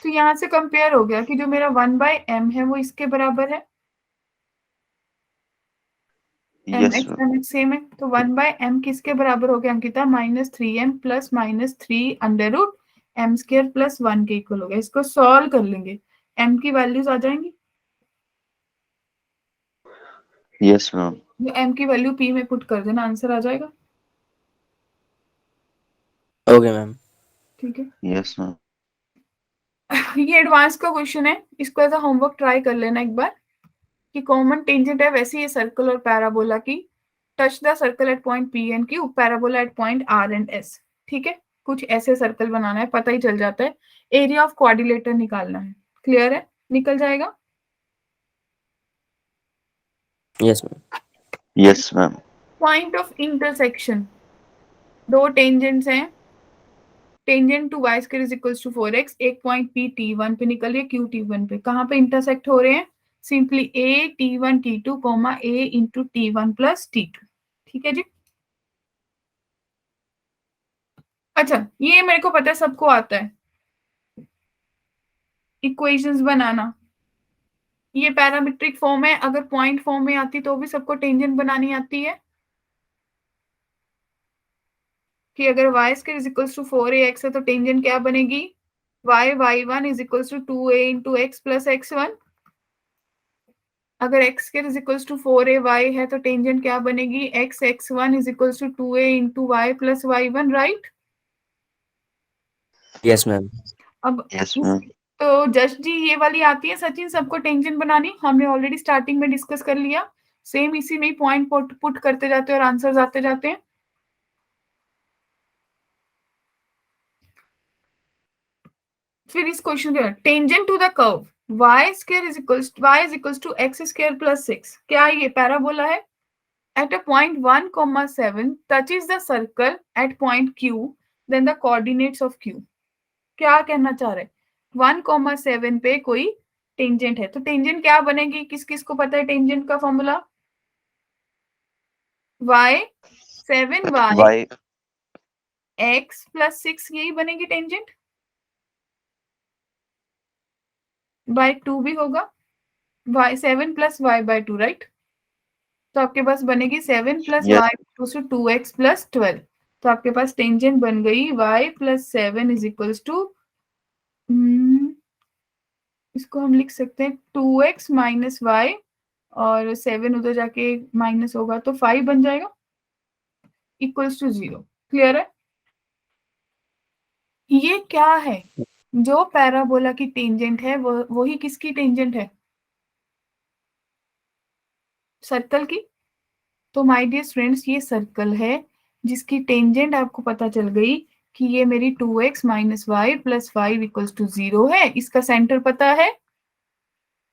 तो यहां से कंपेयर हो गया कि जो मेरा 1/m है वो इसके बराबर है, M yes X M X same है। तो 1/m किसके बराबर हो गया Ankita? Minus 3m plus minus 3 under root m square plus 1 के इक्वल हो गया। इसको सॉल्व कर लेंगे, m की वैल्यूज आ जाएंगी। यस मैम जो m की वैल्यू p में पुट कर देना, आंसर आ जाएगा। Okay ma'am. ठीक है, यस मैम ये एडवांस का क्वेश्चन है, इसको एज अ होमवर्क ट्राई कर लेना एक बार कि कॉमन टेंजेंट है वैसे ये सर्कल और पैराबोला की, touch the circle at point P and Q, parabola at point R and S. ठीक है, कुछ ऐसे सर्कल बनाना है, पता ही चल जाता है। एरिया ऑफ क्वाड्रिलेटर निकालना है, क्लियर है? निकल जाएगा। Yes ma'am. Yes ma'am point of intersection, दो टेंजेंट्स हैं, tangent to Y square is equals to 4x, एक पॉइंट पी T1 पे निकल रही है, क्यू T1 पे, कहां पे इंटरसेक्ट हो रहे हैं? Simply a T1 T2 comma a into T1 plus T2। ठीक है जी। अच्छा, ये मेरे को पता है, सबको आता है इक्वेशंस बनाना। ये पैरामीट्रिक फॉर्म है, अगर पॉइंट फॉर्म में आती तो भी सबको टेंजेंट बनानी आती है कि अगर y square is equals to 4ax है तो टेंजेंट क्या बनेगी? y1 is equals to 2a into X plus x1। अगर x square is equals to 4ay है तो टेंजेंट क्या बनेगी? x1 is equals to 2a into y plus y1, right? Yes ma'am. अब यस मैम तो just जी ये वाली आती है सचिन सबको टेंजेंट बनानी, हमने ऑलरेडी स्टार्टिंग में डिस्कस कर लिया। सेम इसी में ही पॉइंट पुट करते जाते हैं और आंसर्स आते जाते हैं। फिर इस क्वेश्चन के tangent to the curve y square is equals to x square plus 6, क्या ये पैराबोला है? At a point 1,7 touches the circle at point q, then the coordinates of q। क्या कहना चाह रहे हैं? 1,7 पे कोई टेंजेंट है तो टेंजेंट क्या बनेगी? किस किस को पता है टेंजेंट का formula? y 7y y x plus 6, यही बनेगी टेंजेंट। बाय 2 भी होगा, y 7 plus y by 2, right? तो आपके पास बनेगी 7 plus yes y equals to 2x plus 12। तो आपके पास टेंजेंट बन गई y plus 7 is equals to, इसको हम लिख सकते हैं 2x माइनस वाई, और 7 उधर जाके माइनस होगा तो 5 बन जाएगा, इक्वल्स टू 0। क्लियर है? ये क्या है? जो पैराबोला की टेंजेंट है वो वही किसकी टेंजेंट है? सर्कल की। तो माय डियर स्टूडेंट्स ये सर्कल है जिसकी टेंजेंट आपको पता चल गई कि ये मेरी 2x minus Y plus 5 equals to 0 है। इसका सेंटर पता है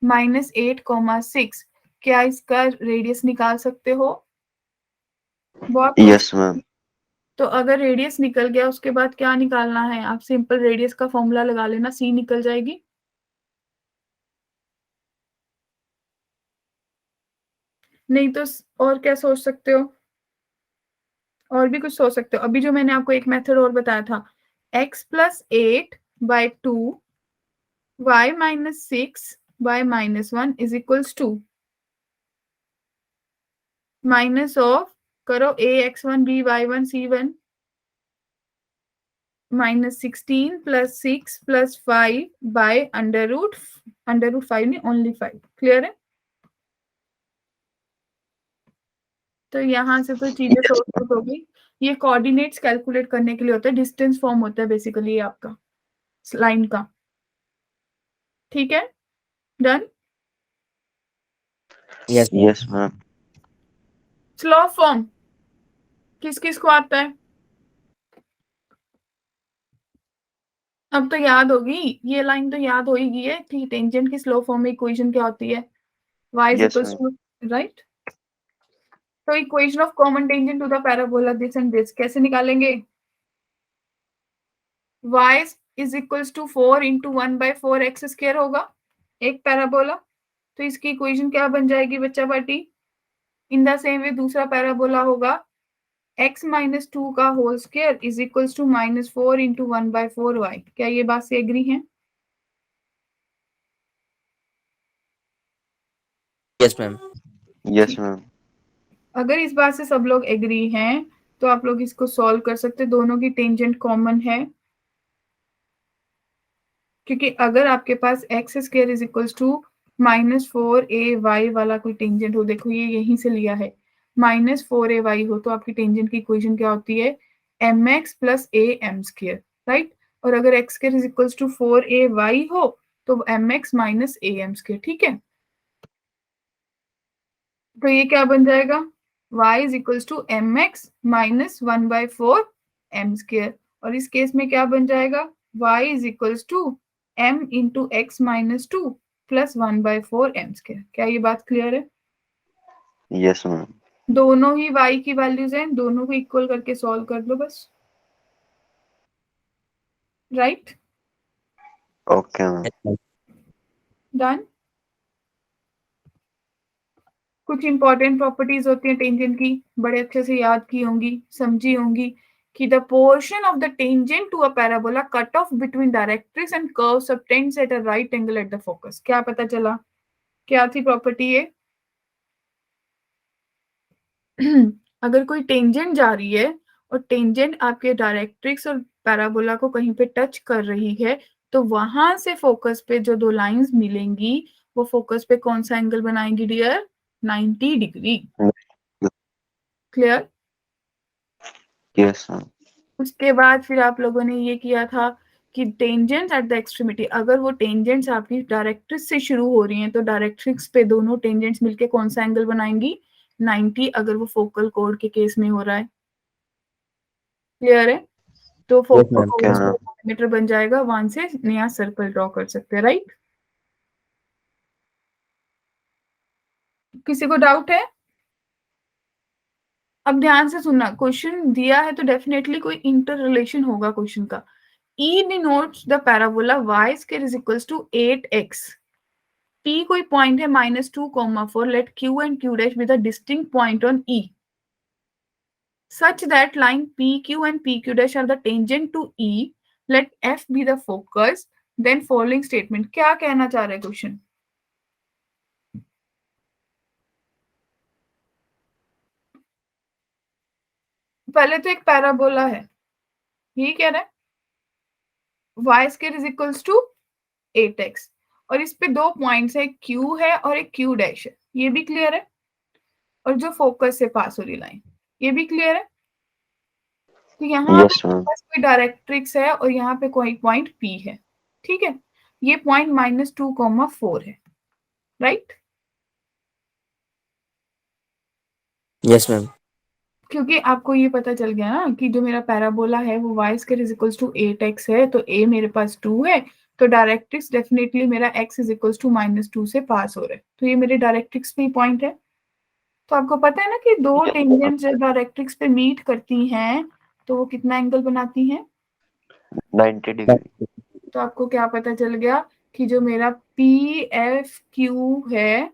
-8,6। क्या इसका रेडियस निकाल सकते हो? बहुत यस मैम। तो अगर रेडियस निकल गया उसके बाद क्या निकालना है? आप सिंपल रेडियस का फॉर्मूला लगा लेना, सी निकल जाएगी। नहीं तो और क्या सोच सकते हो? और भी कुछ सोच सकते हो। अभी जो मैंने आपको एक मेथड और बताया था, x plus 8/2 y minus 6 y minus 1 is equals to minus of करो ax1 by1 c1 minus 16 plus 6 plus 5 by under root 5 नहीं ओनली 5। क्लियर है? तो यहाँ से तो चीजें सोच होगी। ये कोऑर्डिनेट्स कैलकुलेट करने के लिए होता है, डिस्टेंस फॉर्म होता है बेसिकली आपका लाइन का। ठीक है, done. Yes, ma'am. Yes ma'am. Slow form किस किस को आता है? अब तो याद होगी, ये लाइन तो याद हो ही गई है कि टेंजेंट की स्लो फॉर्म में इक्वेशन क्या होती है? y is yes equals to, right. तो equation of common tangent to the parabola this and this कैसे निकालेंगे? y is equals to 4 into 1/4x² होगा एक पैराबोला। तो इसकी इक्वेशन क्या बन जाएगी बच्चा party? In the same way दूसरा पैराबोला होगा x माइनस 2 का whole square is equals to -4 into 1/4y। क्या ये बात से एग्री है? Yes, ma'am. Yes ma'am. अगर इस बात से सब लोग एग्री हैं तो आप लोग इसको सॉल्व कर सकते, दोनों की टेंजेंट कॉमन है। क्योंकि अगर आपके पास x² is equals to -4ay वाला कोई टेंजेंट हो, देखो ये यहीं से लिया है, -4ay हो तो आपकी टेंजेंट की इक्वेशन क्या होती है? mx plus am², right. और अगर x² is equals to 4ay हो तो mx माइनस am²। ठीक है, तो ये क्या बन जाएगा? y is equals to mx minus 1/4 m²। और इस केस में क्या बन जाएगा? y is equals to m into x minus 2 plus 1/4 m²। क्या ये बात क्लियर है? Yes ma'am. दोनों ही y की वैल्यूज हैं, दोनों को इक्वल करके सॉल्व कर लो बस, right. Okay ma'am. Yes, ma'am. Done. कुछ इंपॉर्टेंट प्रॉपर्टीज होती हैं टेंजेंट की, बड़े अच्छे से याद की होंगी, समझी होंगी कि the portion of the tangent to a parabola cut off between directrix and curve subtends at a right angle at the focus. क्या पता चला? क्या थी प्रॉपर्टी ये? अगर कोई टेंजेंट जा रही है और टेंजेंट आपके डायरेक्ट्रिक्स और पैराबोला को कहीं पे टच कर रही है तो वहां से फोकस पे जो दो लाइंस मिलेंगी वो फोकस पे कौन सा एंगल बनाएंगी dear? 90 degree. Clear? Yes ma'am. उसके बाद फिर आप लोगों ने ये किया था कि टेंजेंट्स एट द एक्सट्रीमिटी, अगर वो टेंजेंट्स आपकी डायरेक्ट्रिक्स से शुरू हो रही हैं तो डायरेक्ट्रिक्स पे दोनों टेंजेंट्स मिलके कौन सा एंगल बनाएंगी? 90, अगर वो फोकल कोड के केस में हो रहा है। क्लियर है? तो Yes, फोकल ma'am. क्या कोड मैम? डायमीटर बन जाएगा, वहां से नया सर्कल ड्रॉ कर सकते हैं, राइट। किसी को डाउट है? अब ध्यान से सुनना, क्वेश्चन दिया है तो डेफिनेटली कोई इंटर रिलेशन होगा क्वेश्चन का। E denotes the parabola y square is equals to 8x. P कोई पॉइंट है -2,4. Let Q and Q dash be the distinct point on E such that line PQ and PQ dash are the tangent to E. Let F be the focus. Then following statement, क्या कहना चाह रहा है question? पहले तो एक parabola है, यही कह रहा है y square is equals to 8x और इस पे दो पॉइंट्स है, Q है और एक Q डैश है, ये भी क्लियर है। और जो फोकस से पास हो रही लाइन, ये भी क्लियर है। तो यहाँ Yes, पे ma'am. बस कोई डायरेक्ट्रिक्स है और यहाँ पे कोई पॉइंट P है, ठीक है। ये पॉइंट -2,4 है, राइट। Yes, ma'am. क्योंकि आपको ये पता चल गया ना कि जो मेरा पैराबोला है वो y square is equals to 8x है, तो a मेरे पास 2 है, तो डायरेक्ट्रिक्स डेफिनेटली मेरा x इज इक्वल्स टू -2 से पास हो रहा है, तो ये मेरे डायरेक्ट्रिक्स पे पॉइंट है। तो आपको पता है ना कि दो टेंजेंट्स जब डायरेक्ट्रिक्स पे मीट करती हैं तो वो कितना एंगल बनाती हैं। 90 degree. तो आपको क्या पता चल गया कि जो मेरा PFQ है,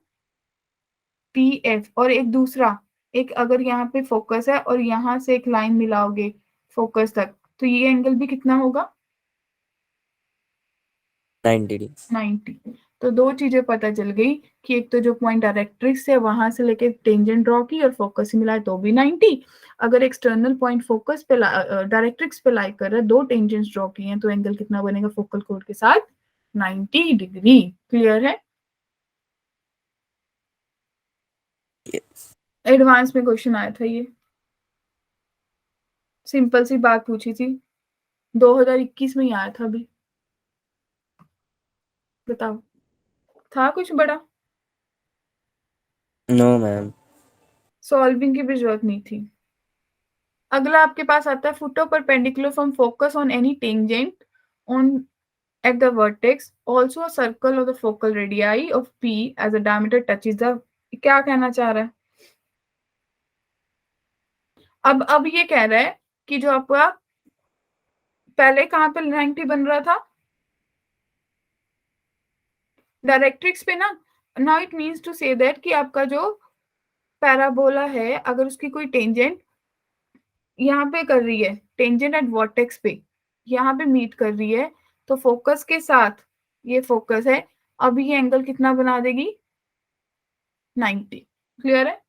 PF और एक दूसरा, एक अगर यहाँ पे फोकस है और यहाँ से एक लाइन मिलाओगे फोकस तक, तो ये एंगल भी कितना होगा 90 degree. 90। तो दो चीजें पता चल गई कि एक तो जो पॉइंट डायरेक्ट्रिक्स है वहां से लेके टेंजेंट ड्रॉ की और फोकस से मिलाए तो भी 90। अगर एक्सटर्नल पॉइंट फोकस पे डायरेक्ट्रिक्स पे लाई कर रहा है, दो टेंजेंट्स ड्रॉ किए हैं, तो एंगल कितना बनेगा फोकल कोड के साथ 90 डिग्री। क्लियर है। Yes. एडवांस में क्वेश्चन आया था ये, सिंपल सी बात पूछी थी, 2021 में ही आया था अभी। बताओ था कुछ बड़ा? No, ma'am. सॉल्विंग की भी जरूरत नहीं थी। अगला आपके पास आता है foot of perpendicular from focus on any tangent on at the vertex also a circle of the focal radii of P as a diameter touches the, क्या कहना चाह रहा है? अब ये कह रहा है कि जो आपका पहले कहां पे 90 बन रहा था डायरेक्ट्रिक्स पे ना, now it means to say that कि आपका जो पैराबोला है अगर उसकी कोई टेंजेंट यहाँ पे कर रही है, टेंजेंट एट वर्टेक्स पे यहाँ पे मीट कर रही है, तो फोकस के साथ, ये फोकस है, अब ये एंगल कितना बना देगी 90। क्लियर है।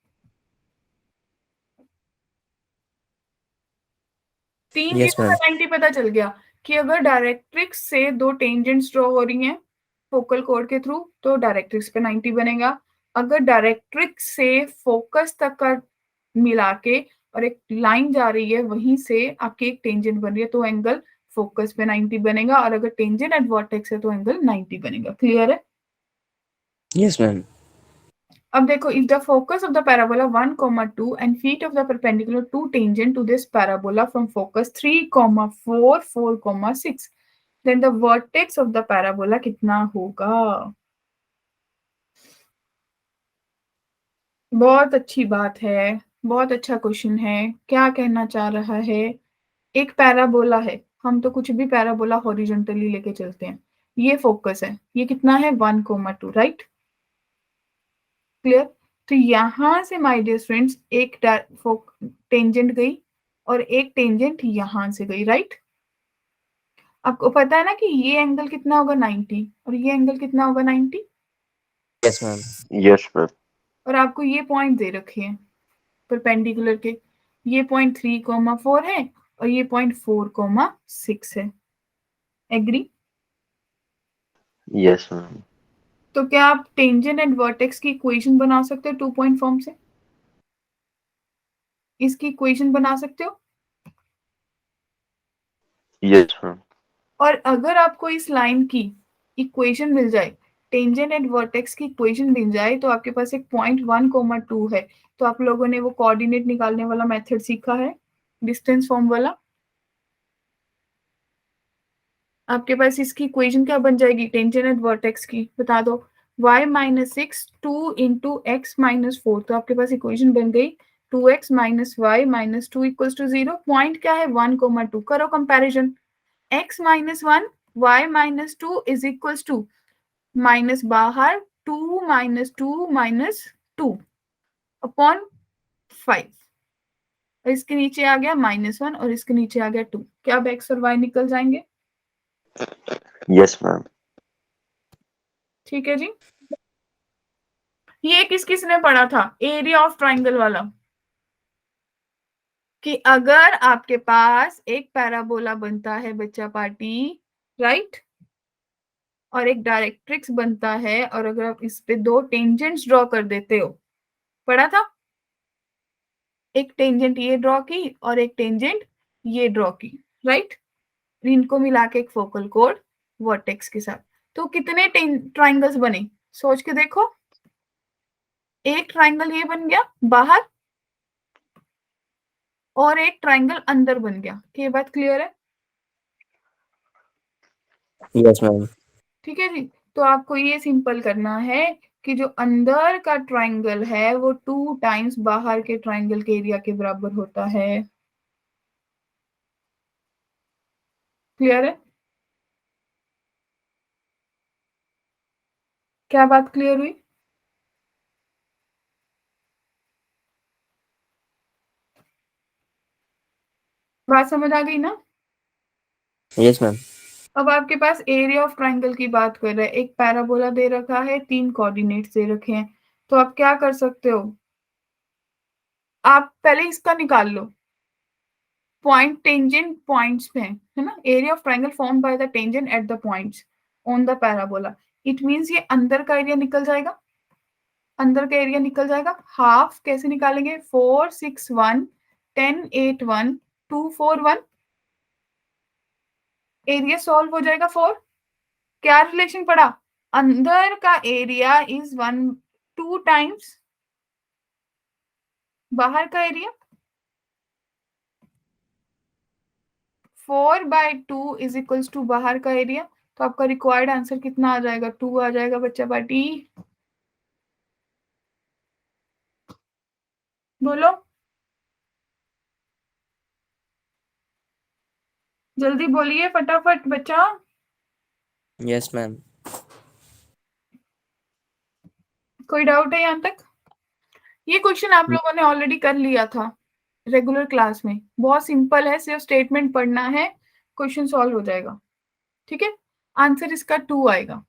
तीन Yes, चीजों का ma'am. 90 पता चल गया कि अगर डायरेक्ट्रिक्स से दो टेंजेंट्स ड्रॉ हो रही हैं फोकल कोड के थ्रू तो डायरेक्ट्रिक्स पे 90 बनेगा। अगर डायरेक्ट्रिक्स से फोकस तक का मिला के और एक लाइन जा रही है वहीं से आपकी एक टेंजेंट बन रही है तो एंगल फोकस पे 90 बनेगा, और अगर टेंजेंट एट वर्टेक्स है तो एंगल 90 बनेगा। क्लियर है। Yes, ma'am. अब देखो, if the focus of the parabola 1,2 and feet of the perpendicular two tangent to this parabola from focus 3,4, 4,6, then the vertex of the parabola कितना होगा? बहुत अच्छी बात है, बहुत अच्छा क्वेश्चन है। क्या कहना चाह रहा है? एक पैराबोला है, हम तो कुछ भी पैराबोला हॉरिजॉन्टली लेके चलते हैं, ये फोकस है, ये कितना है 1,2, राइट। क्लियर। तो यहां से माय डियर फ्रेंड्स एक टेंजेंट गई और एक टेंजेंट यहां से गई, राइट। आपको पता है ना कि ये एंगल कितना होगा 90 और ये एंगल कितना होगा 90, Yes, ma'am. Yes, ma'am. और आपको ये पॉइंट दे रखे हैं परपेंडिकुलर के, ये पॉइंट 3,4 है और ये पॉइंट 4,6 है। एग्री। Yes, ma'am. तो क्या आप टेंजेंट एंड वर्टेक्स की इक्वेशन बना सकते हो 2 पॉइंट फॉर्म से? इसकी इक्वेशन बना सकते हो। Yes, ma'am. और अगर आपको इस लाइन की इक्वेशन मिल जाए, टेंजेंट एंड वर्टेक्स की इक्वेशन मिल जाए, तो आपके पास एक पॉइंट 1,2 है, तो आप लोगों ने वो कोऑर्डिनेट निकालने वाला मेथड सीखा है, डिस्टेंस फॉर्म वाला। आपके पास इसकी इक्वेशन क्या बन जाएगी टेंजेंट एंड वर्टेक्स की, बता दो। y - 6 2 इंटू x - 4, तो आपके पास इक्वेशन बन गई 2x - y - 2 equals to 0। Point क्या है 1,2, करो comparison. x - 1 y - 2 is equals to minus बाहर 2 - 2 - 2 अपॉन 5, इसके नीचे आ गया -1 और इसके नीचे आ गया 2। क्या अब x और y निकल जाएंगे? Yes, ma'am. ठीक है जी। ये किस किस ने पढ़ा था एरिया ऑफ ट्राइंगल वाला, कि अगर आपके पास एक पैराबोला बनता है बच्चा पार्टी, राइट, और एक डायरेक्ट्रिक्स बनता है, और अगर आप इस पे दो टेंजेंट्स ड्रॉ कर देते हो, पढ़ा था, एक टेंजेंट ये ड्रॉ की और एक टेंजेंट ये ड्रॉ की, राइट। इनको मिला के एक फोकल कोड वर्टेक्स के साथ। तो कितने ट्राइंगल्स बने सोच के देखो। एक ट्राइंगल ये बन गया बाहर और एक ट्राइंगल अंदर बन गया। क्या ये बात क्लियर है? Yes, ma'am. ठीक है जी। तो आपको ये सिंपल करना है कि जो अंदर का ट्राइंगल है वो 2 टाइम्स बाहर के ट्राइंगल के एरिया के बराबर होता है। क्लियर है? क्या बात क्लियर हुई? बात समझ आ गई ना? Yes, ma'am. अब आपके पास एरिया ऑफ ट्राइंगल की बात कर रहे हैं। एक पैराबोला दे रखा है, 3 कोऑर्डिनेट्स दे रखे हैं। तो आप क्या कर सकते हो, आप पहले इसका निकाल लो। पॉइंट टेंजेंट पॉइंट्स पे है ना। Area of triangle form by the tangent at the points on the parabola. It means ये अंदर का एरिया निकल जाएगा। अंदर का एरिया निकल जाएगा। हाफ कैसे निकालेंगे? 4 6 1 10 8 1 2 4 1। एरिया सॉल्व हो जाएगा 4। क्या रिलेशन पड़ा? अंदर का एरिया इज 2 टाइम्स बाहर का एरिया। 4/2 इज इक्वल्स टू बाहर का एरिया। तो आपका रिक्वायर्ड आंसर कितना आ जाएगा? 2 आ जाएगा बच्चा पार्टी। बोलो जल्दी बोलिए फटाफट बच्चा। Yes, ma'am. कोई डाउट है यहाँ तक? ये क्वेश्चन आप लोगों ने ऑलरेडी कर लिया था रेगुलर क्लास में। बहुत सिंपल है, सिर्फ स्टेटमेंट पढ़ना है, क्वेश्चन सॉल्व हो जाएगा। ठीक है, आंसर इसका 2 आएगा।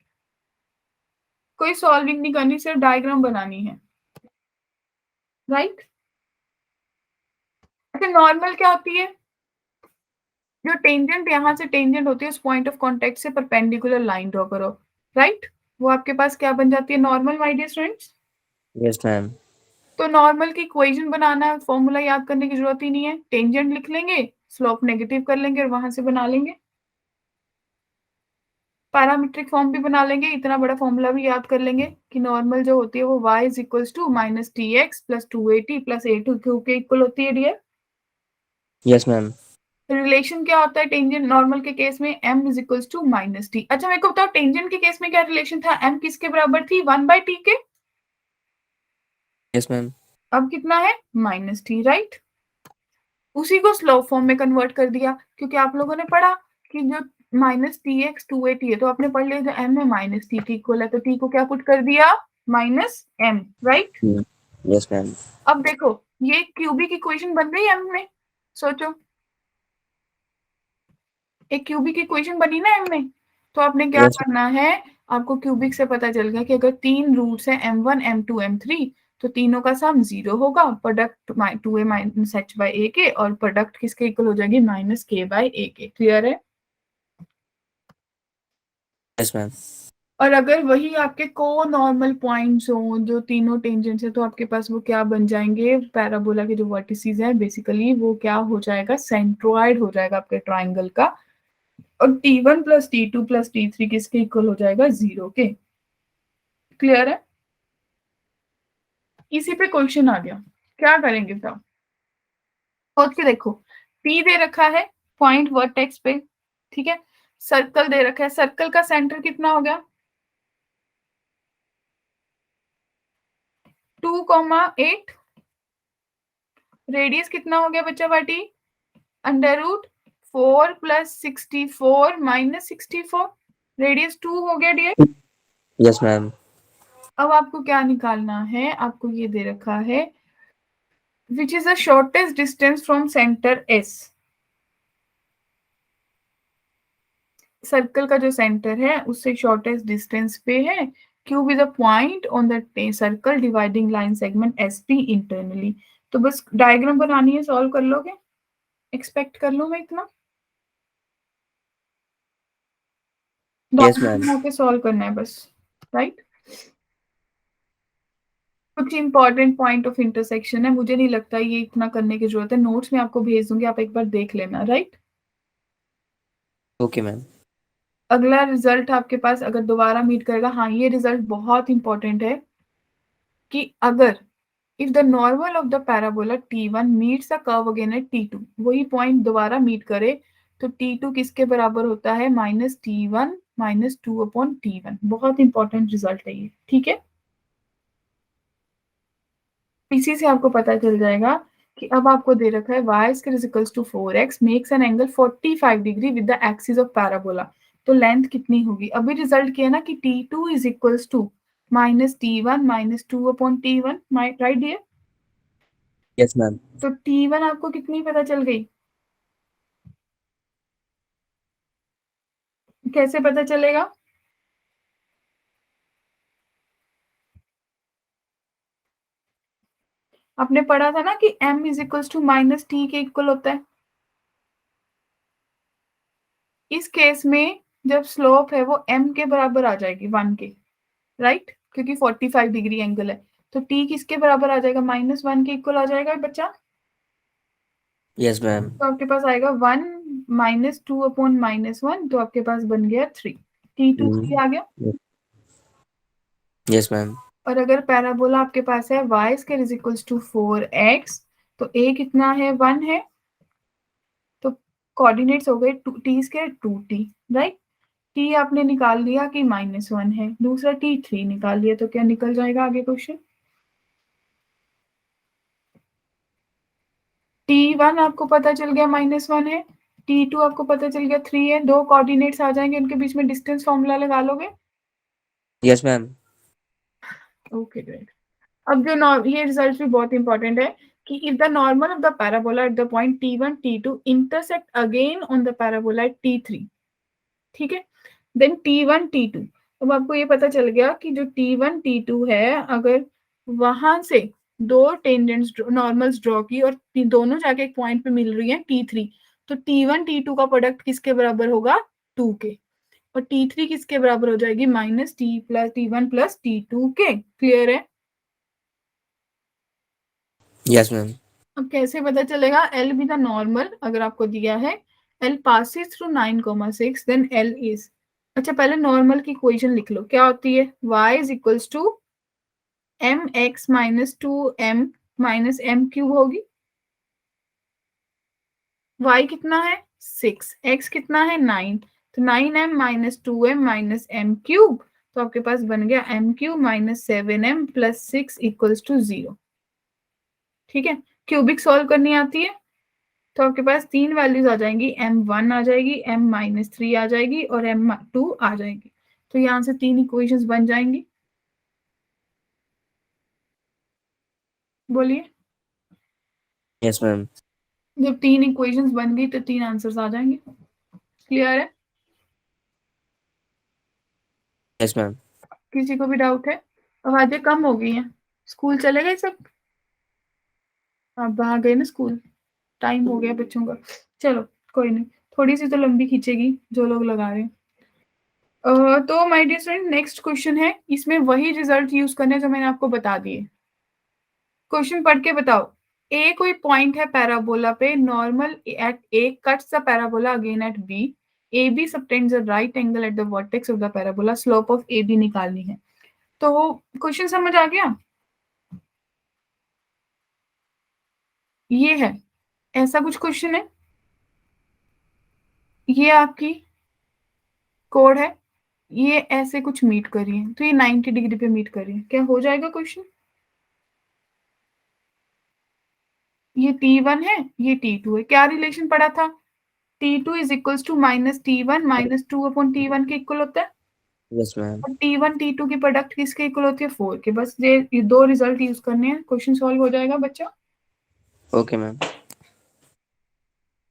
कोई सॉल्विंग नहीं करनी, सिर्फ डायग्राम बनानी है, राइट। अच्छा, नॉर्मल क्या होती है? जो टेंजेंट यहां से टेंजेंट होती है उस पॉइंट ऑफ कांटेक्ट से परपेंडिकुलर लाइन ड्रॉ करो, राइट। वो आपके पास क्या बन जाती है? Normal, my dear students. Yes, ma'am. तो नॉर्मल की इक्वेशन बनाना है, फॉर्मूला याद करने की जरूरत ही नहीं है। टेंजेंट लिख लेंगे, स्लोप नेगेटिव कर लेंगे और वहां से बना लेंगे। पैरामीट्रिक फॉर्म भी बना लेंगे, इतना बड़ा फॉर्मूला भी याद कर लेंगे कि नॉर्मल जो होती है वो y is equals to minus t x plus 2at plus a2 के इक्वल होती है डियर। Yes, ma'am. रिलेशन क्या होता है टेंजेंट नॉर्मल के केस में? m is equals to minus t. अच्छा मेरे को बताओ टेंजेंट के केस में क्या रिलेशन था? m किसके बराबर थी? 1/t के। Yes, ma'am. अब कितना है? Minus T, right. उसी को स्लोप फॉर्म में कन्वर्ट कर दिया, क्योंकि आप लोगों ने पढ़ा कि जो माइनस टी एक्स 2at है, तो आपने पढ़ लिया जो m है माइनस टी की इक्वल है, तो t को क्या पुट कर दिया? Minus m, right. Yes, ma'am. अब देखो ये क्यूबिक इक्वेशन बन गई m में। सोचो एक क्यूबिक इक्वेशन बनी ना m में। तो आपने क्या Yes. करना है? आपको क्यूबिक से पता चल गया कि अगर 3 रूट्स है m1 m2 m3, तो तीनों का सम 0 होगा। Product 2a minus h by a के, और प्रोडक्ट किसके इक्वल हो जाएगी? माइनस k बाई a के। क्लियर है? Yes, ma'am. और अगर वही आपके को नॉर्मल पॉइंट्स हो जो तीनों टेंजेंट्स है, तो आपके पास वो क्या बन जाएंगे? पैराबोला के जो वर्टिसेस हैं बेसिकली वो क्या हो जाएगा? सेंट्रोइड हो जाएगा आपके ट्राइंगल का। और T1 plus T2 plus T3 किसके इक्वल हो जाएगा? 0 के। क्लियर है? इसी पे क्वेश्चन आ गया। क्या करेंगे साहब? सोच के देखो। P दे रखा है पॉइंट वर्टेक्स पे, ठीक है। सर्कल दे रखा है, सर्कल का सेंटर कितना हो गया? 2,8। रेडियस कितना हो गया बच्चा पार्टी? √4 plus 64 minus 64। रेडियस 2 हो गया डियर। Yes, ma'am. अब आपको क्या निकालना है? आपको ये दे रखा है which is the shortest distance from centre S. Circle का जो सेंटर है उससे शॉर्टेस्ट डिस्टेंस पे है। Cube is a point on the circle dividing line segment S P internally. तो बस डायग्राम बनानी है, सॉल्व कर लोगे? एक्सपेक्ट कर लो मैं इतना। Yes, ma'am. डायग्राम बना के सॉल्व करना है बस, राइट। कुछ इंपॉर्टेंट पॉइंट ऑफ इंटरसेक्शन है, मुझे नहीं लगता ये इतना करने की जरूरत है, नोट्स में आपको भेज दूंगी, आप एक बार देख लेना, राइट। Okay, ma'am. अगला रिजल्ट आपके पास अगर दोबारा मीट करेगा, हाँ ये रिजल्ट बहुत इंपॉर्टेंट है कि अगर if the normal of the parabola T1 meets the curve again at T2, वही पॉइंट दोबारा मीट करे तो T2 किसके बराबर होता है, -T1 -2/T1। बहुत इंपॉर्टेंट रिजल्ट है ये, ठीक है। इसी से आपको पता चल जाएगा कि अब आपको दे रखा है y is equals to 4x makes an angle 45 degree with the axis of parabola, तो लेंथ कितनी होगी। अभी रिजल्ट किया ना कि T2 is equals to -T1 -2/T1, right dear. Yes, ma'am. तो T1 आपको कितनी पता चल गई, कैसे पता चलेगा। आपने पढ़ा था ना कि m is equals to -t के इक्वल होता है। इस केस में जब स्लोप है वो m के बराबर आ जाएगी 1 के, राइट, क्योंकि 45 डिग्री एंगल है, तो t किसके बराबर आ जाएगा, -1 के इक्वल आ जाएगा बच्चा। Yes, ma'am. तो आपके पास आएगा 1 -2/-1, तो आपके पास बन गया 3, T2 3 आ गया। Yes, ma'am. और अगर पैराबोला आपके पास है y is equals to 4x, तो a कितना है, 1 है, तो कोऑर्डिनेट्स हो गए t2 2t, राइट। t आपने निकाल लिया कि -1 है, दूसरा t3 निकाल लिया, तो क्या निकल जाएगा आगे क्वेश्चन। T1 आपको पता चल गया -1 है, T2 आपको पता चल गया 3 है, दो कोऑर्डिनेट्स आ जाएंगे, उनके बीच में डिस्टेंस फॉर्मूला लगा लोगे। Yes, ma'am. Okay great. अब जो ये रिजल्ट भी बहुत इंपॉर्टेंट है कि if the normal of the parabola at the point T1 T2 intersect again on the parabola at T3, ठीक है, देन T1 T2। अब आपको ये पता चल गया कि जो T1 T2 है, अगर वहां से दो टेंजेंट्स नॉर्मल्स ड्रॉ की और दोनों जाके एक पॉइंट पे मिल रही है T3, तो T1 T2 का प्रोडक्ट किसके बराबर होगा, 2 के, और T3 किसके बराबर हो जाएगी, -T1 प्लस T2 के। क्लियर है। Yes, ma'am. अब कैसे पता चलेगा, L भी द नॉर्मल अगर आपको दिया है, L passes through 9,6, then L is, अच्छा पहले नॉर्मल की इक्वेशन लिख लो, क्या होती है, y is equals to mx -2m -m cube होगी, y कितना है 6, x कितना है 9, तो 9m -2m -m क्यूब, तो आपके पास बन गया m cube -7m + 6 equals to 0, ठीक है। क्यूबिक सॉल्व करनी आती है, तो आपके पास तीन वैल्यूज आ जाएंगी, m1 आ जाएगी, m-3 आ जाएगी और m2 आ जाएगी, तो यहाँ से तीन इक्वेशंस बन जाएंगी। बोलिए। Yes, ma'am. जब तीन इक्वेशंस बन गई तो तीन आंसर्स आ जाएंगे। क्लियर है। Yes, ma'am. किसी को भी डाउट है। आवाजें कम हो गई हैं, स्कूल चले गए सब, आप बाहर गए ना स्कूल, टाइम हो गया बच्चों का, चलो कोई नहीं, थोड़ी सी तो लंबी खींचेगी जो लोग लगा रहे हैं। तो my dear student next question है, इसमें वही रिजल्ट यूज करने जो मैंने आपको बता दिए। क्वेश्चन पढ़ के बताओ, ए कोई पॉइंट है पैराबोला पे, normal at A cuts the parabola again at B, A B subtends a right angle at the vertex of the parabola, slope of A B निकालनी है। तो क्वेश्चन समझ आ गया, ये है, ऐसा कुछ क्वेश्चन है, ये आपकी कोड है, ये ऐसे कुछ मीट कर रही है, तो ये 90 डिग्री पे मीट कर रही है, क्या हो जाएगा क्वेश्चन। ये T1 है, ये T2 है, क्या रिलेशन पड़ा था, T2 is equals to -T1 -2/T1 के इक्वल होता है, Yes, ma'am. और T1 T2 की प्रोडक्ट किसके इक्वल होती है, 4 के। बस ये दो रिजल्ट यूज करने हैं, क्वेश्चन सॉल्व हो जाएगा बच्चा। Okay, ma'am.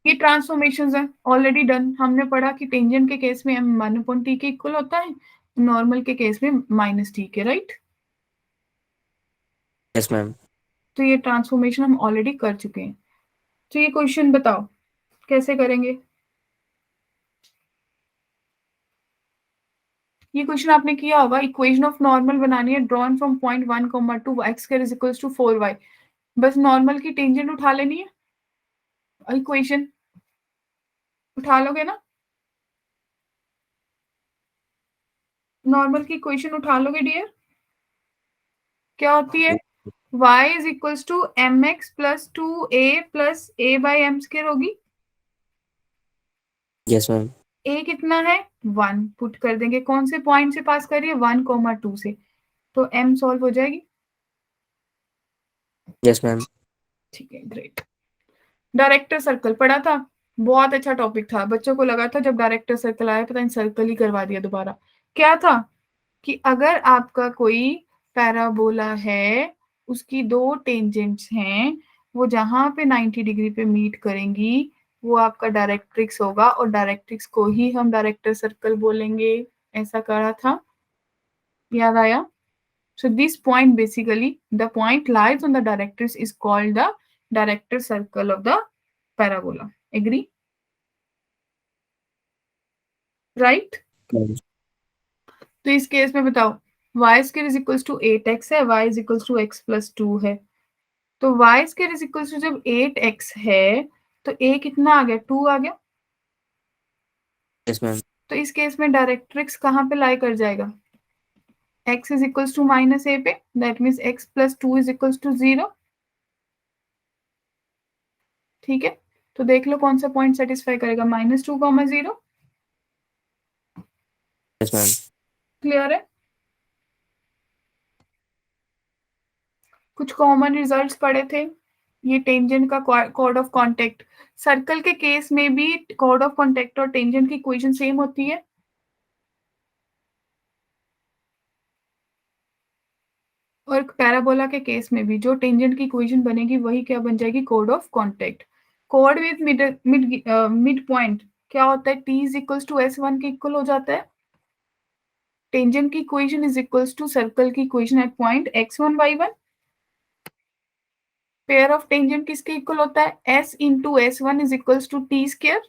ये ट्रांसफॉर्मेशंस है ऑलरेडी डन, हमने पढ़ा कि टेंजेंट के केस में m1/t के इक्वल होता है, नॉर्मल के केस में -t के, राइट। Yes, ma'am. तो ये ट्रांसफॉर्मेशन हम ऑलरेडी कर चुके हैं। तो ये क्वेश्चन बताओ कैसे करेंगे। ये क्वेश्चन आपने किया होगा, इक्वेशन ऑफ नॉर्मल बनानी है, drawn from point 1, 2 x square is equals to 4y। बस नॉर्मल की टेंजेंट उठा लेनी है, इक्वेशन उठा लोगे ना, नॉर्मल की इक्वेशन उठा लोगे डियर, क्या होती है y is equals to mx plus 2a plus a by M square होगी। Yes ma'am. a कितना है 1, पुट कर देंगे, कौन से पॉइंट से पास कर रही है 1, 2 से, तो m सॉल्व हो जाएगी। Yes ma'am. ठीक है, ग्रेट। डायरेक्टर सर्कल पढ़ा था, बहुत अच्छा टॉपिक था, बच्चों को लगा था जब डायरेक्टर सर्कल आया पता नहीं सर्कल ही करवा दिया दोबारा। क्या था कि अगर आपका कोई पैराबोला है, उसकी दो टेंजेंट्स हैं, वो जहां पे 90 डिग्री पे मीट करेंगी वो आपका डायरेक्ट्रिक्स होगा, और डायरेक्ट्रिक्स को ही हम डायरेक्टर सर्कल बोलेंगे। ऐसा करा था, याद आया? So this point basically, the point lies on the directrix is called the director circle of the parabola. Agree? Right? तो इस केस में बताओ y square is equals to 8x है, y is equals to x plus 2 है, तो y square is equals to जब 8x है तो a कितना आ गया 2 आ गया। Yes ma'am. तो इस केस में डायरेक्ट्रिक्स कहाँ पे लाई कर जाएगा, x is equals to minus a पे, that means x plus 2 is equals to 0। ठीक है, तो देख लो कौन सा पॉइंट सेटिस्फाई करेगा, -2, 0। Yes ma'am. क्लियर है? कुछ कॉमन रिजल्ट्स पढ़े थे, ये टेंजेंट का कॉर्ड ऑफ कांटेक्ट, सर्कल के केस में भी कॉर्ड ऑफ कांटेक्ट और टेंजेंट की इक्वेशन सेम होती है, और पैराबोला के केस में भी जो टेंजेंट की इक्वेशन बनेगी वही क्या बन जाएगी, chord of contact. Chord with mid point क्या होता है, t is equals to s1 के इक्वल हो जाता है, टेंजेंट की equation is equals to circle की equation at point x1 y1। Pair of tangent किसके इक्वल होता है, s into s1 is equals to t square.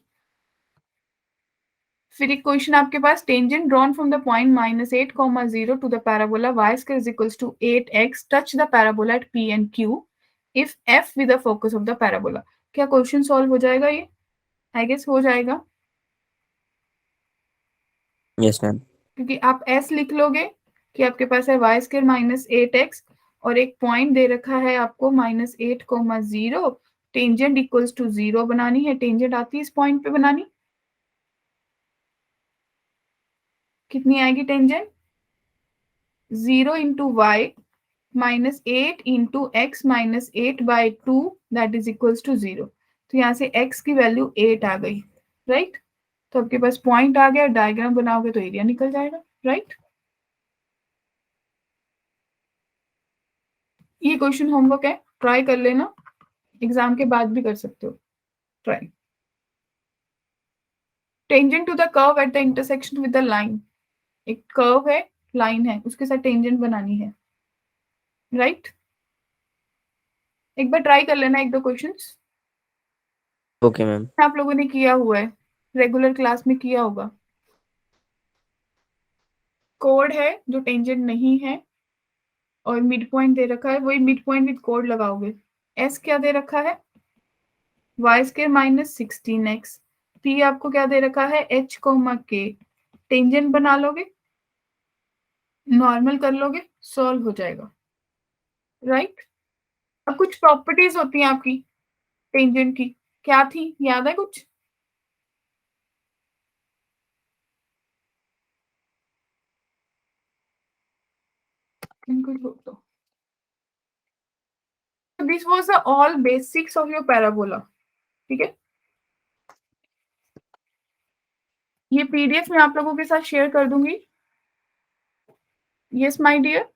फिर इक्वेशन आपके पास tangent drawn from the point -8, 0 to the parabola y square is equals to 8x touch the parabola at p and q if f with the focus of the parabola। क्या question solve हो जाएगा ये, I guess हो जाएगा, yes ma'am. क्योंकि आप s लिख लोगे कि आपके पास है y स्क्वायर -8x और एक पॉइंट दे रखा है आपको -8, 0, टेंजेंट इक्वल्स टू 0 बनानी है, टेंजेंट आती है इस पॉइंट पे बनानी, कितनी आएगी tangent, 0 into y -8 into x -8/2 that is equals to 0। तो यहाँ से x की वैल्यू 8 आ गई, राइट? तो आपके पास पॉइंट आ गया, डायग्राम बनाओगे तो एरिया निकल जाएगा, राइट? ये क्वेश्चन होमवर्क है, ट्राई कर लेना, एग्जाम के बाद भी कर सकते हो try. Tangent to the curve at the intersection with the line, एक कर्व है, लाइन है, उसके साथ टेंजेंट बनानी है, राइट? एक बार ट्राई कर लेना एक दो क्वेश्चंस, ओके मैम। आप लोगों ने किया हुआ है, रेगुलर क्लास में किया होगा। कोड है जो टेंजेंट नहीं है और मिड पॉइंट दे रखा है, वही मिड पॉइंट विद कोड लगाओगे। एस क्या दे रखा है, वाई स्क्वायर -16x, पी आपको क्या दे रखा है h, k, टेंजेंट बना लोगे, नॉर्मल कर लोगे, सॉल्व हो जाएगा, राइट? अब कुछ प्रॉपर्टीज होती हैं आपकी टेंजेंट की, क्या थी याद है कुछ? This was the all basics of your parabola, ठीक है? ये पीडीएफ में आप लोगों के साथ शेयर कर दूंगी। Yes my dear,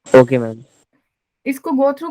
okay ma'am. इसको गो थ्रू